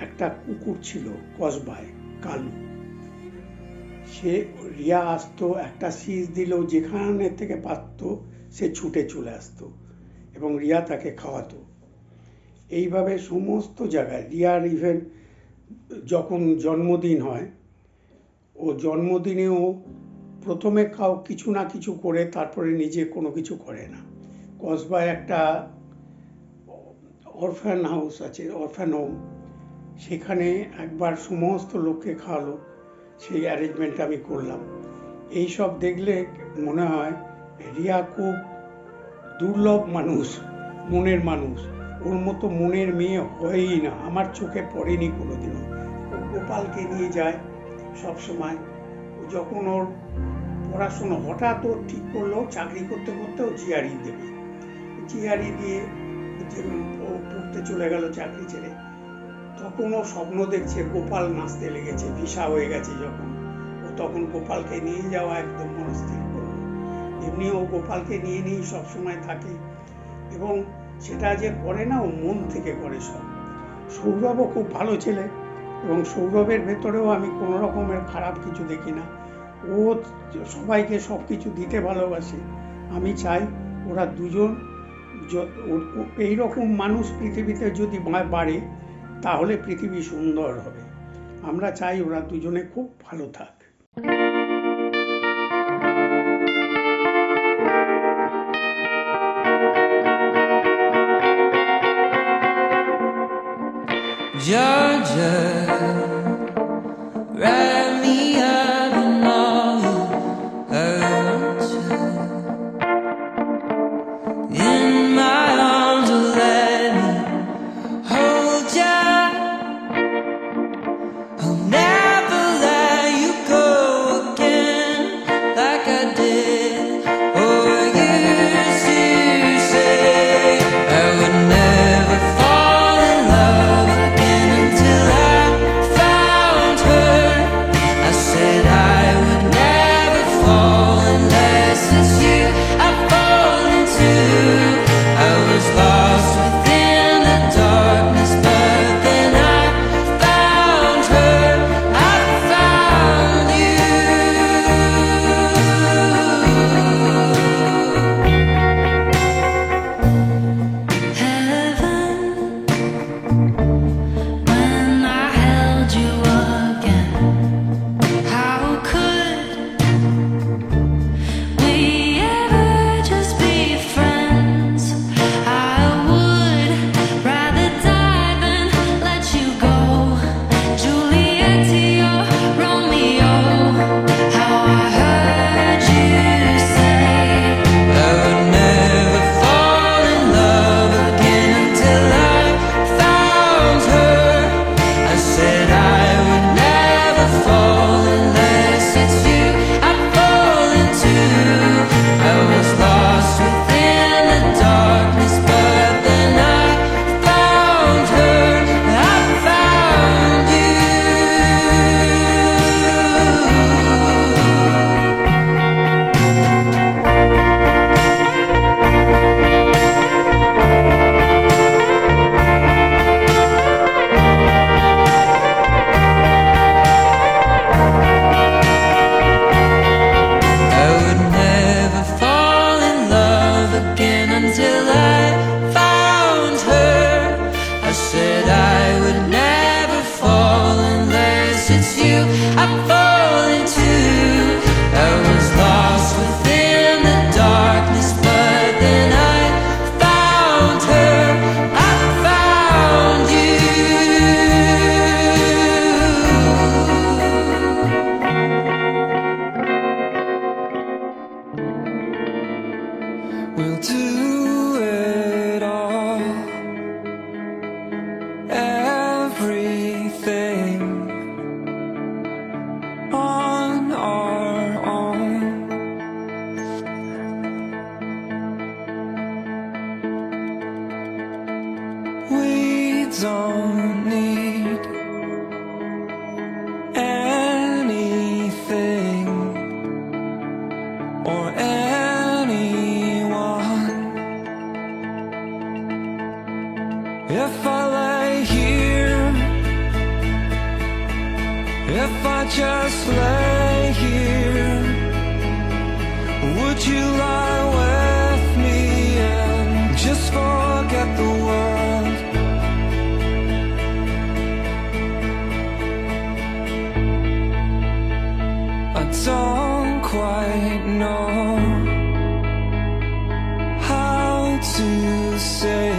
একটা কুকুর ছিল, কসবায়, কালু। সে রিয়া আসতো, একটা সিজ দিল, যেখানে থেকে পারত সে ছুটে চলে আসতো এবং রিয়া তাকে খাওয়াতো। এইভাবে সমস্ত জায়গায় রিয়ার, ইভেন যখন জন্মদিন হয়, ও জন্মদিনেও প্রথমে কিছু না কিছু করে তারপরে নিজে কোনো কিছু করে না। কসবায় একটা অরফ্যান হাউস আছে, অরফ্যান হোম, সেখানে একবার সমস্ত লোককে খাওয়ালো। সেই অ্যারেঞ্জমেন্ট আমি করলাম। এই সব দেখলে মনে হয় রিয়া খুব দুর্লভ মানুষ, মনের মানুষ। ওর মতো মনের মেয়ে হয়ই না, আমার চোখে পড়েনি কোনোদিনও। ও গোপালকে নিয়ে যায় সব সময়। যখন ওর পড়াশোনা হঠাৎ ও ঠিক করলো, চাকরি করতে করতে ও জিআরই দেবে, জিআরই দিয়ে ও পড়তে চলে গেল চাকরি ছেড়ে। তখন ও স্বপ্ন দেখছে, গোপাল নাচতে লেগেছে, ভিসা হয়ে গেছে যখন, ও তখন গোপালকে নিয়ে যাওয়া একদম মনস্থির করলো। এমনি ও গোপালকে নিয়ে সবসময় থাকে, এবং সেটা যে করে না, ও মন থেকে করে সব। সৌরভও খুব ভালো ছেলে এবং সৌরভের ভেতরেও আমি কোনো রকমের খারাপ কিছু দেখি না। ও সবাইকে সব কিছু দিতে ভালোবাসে। আমি চাই ওরা দুজন এইরকম মানুষ পৃথিবীতে যদি বাড়ে তাহলে পৃথিবী সুন্দর হবে। আমরা চাই ওরা দুজনে খুব ভালো থাক। Georgia, wrap me up in all your hurt. In my arms, let me hold ya. I'll never let you go again like I did or used to say. I would never fall in love again until I found her. I said I would never fall unless it's you I fall into. I was lost within the darkness, but then I found her. I found you. Heaven, when I held you again, how could we ever just be friends? I would rather die than let you go. Juliet to your Romeo, how I heard you say I would never fall in love again until I found her. I said I would never fall unless it's you I fall into. I was lost within the darkness, but then I found her. I found you. I would never fall in love again until I found her. I said I would never fall unless it's you I fall into. I was lost within the darkness, but then I found her. I found you. We'll do it all, everything on our own. We don't need anything or anyone. If I lay here, if I just lay here, would you lie with me and just forget the world? I don't quite know how to say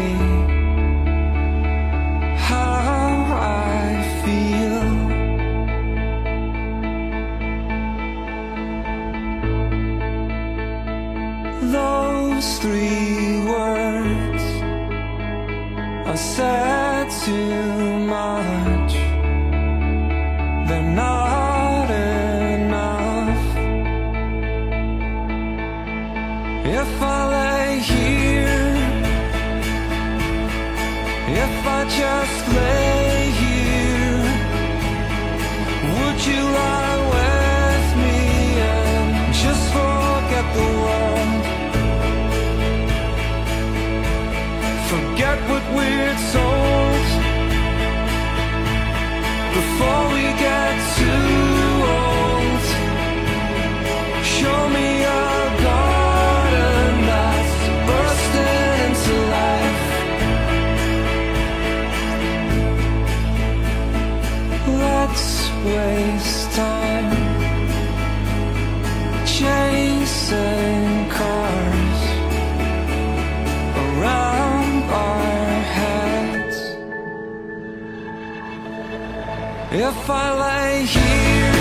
how I feel. Those three words are said too much. They're not enough. If I lay here, if I just lay here, would you lie with me and just forget the world? Forget what we're told, If I lay here,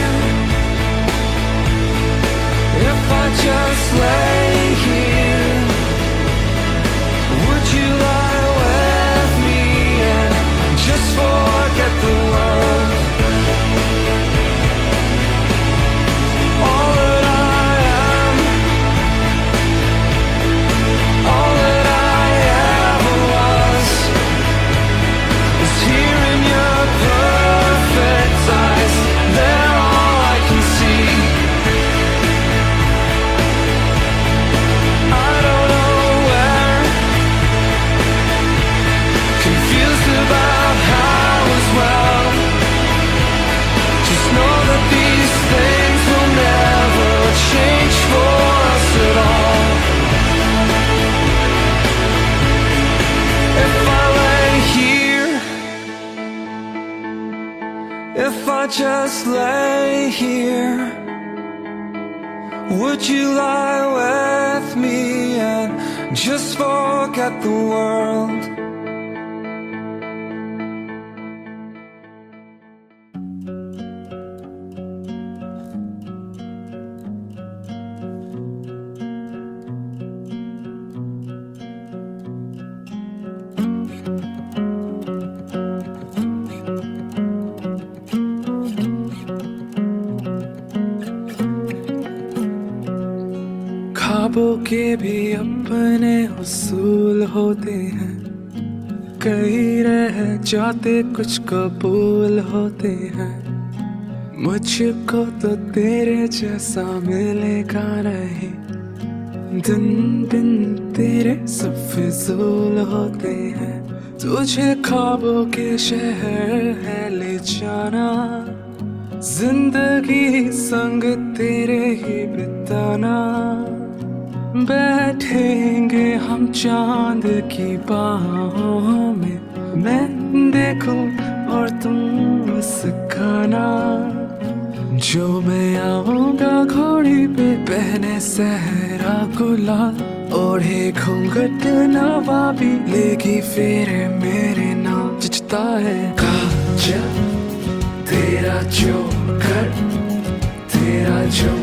if I just lay here, would you lie with me and just forget the world? All that I am, all that I ever was, is here in your perfect eyes. They're all I can see. I don't know where, confused about how as well. Just know that these things will never change for us at all. If I lay here, if I just lay here, would you lie with me and just forget the world? ख्वाबों के भी अपने उसूल होते हैं, कई रह जाते कुछ कबूल होते हैं। मुझको तो तेरे जैसा मिलेगा नहीं, दिन दिन तेरे सब फिजूल होते हैं। तुझे ख्वाबों के शहर है ले जाना, जिंदगी संग तेरे ही बिताना। बैठेंगे हम चांद की बाहों में, मैं देखूं और तुम मुस्काना। जो मैं आऊंगा घोड़ी पे पहने सहरा गुलाल, ओढ़े घूंघट नवाबी लेगी फेरे मेरे नाम। जचता है काजल तेरा जो कर, तेरा जो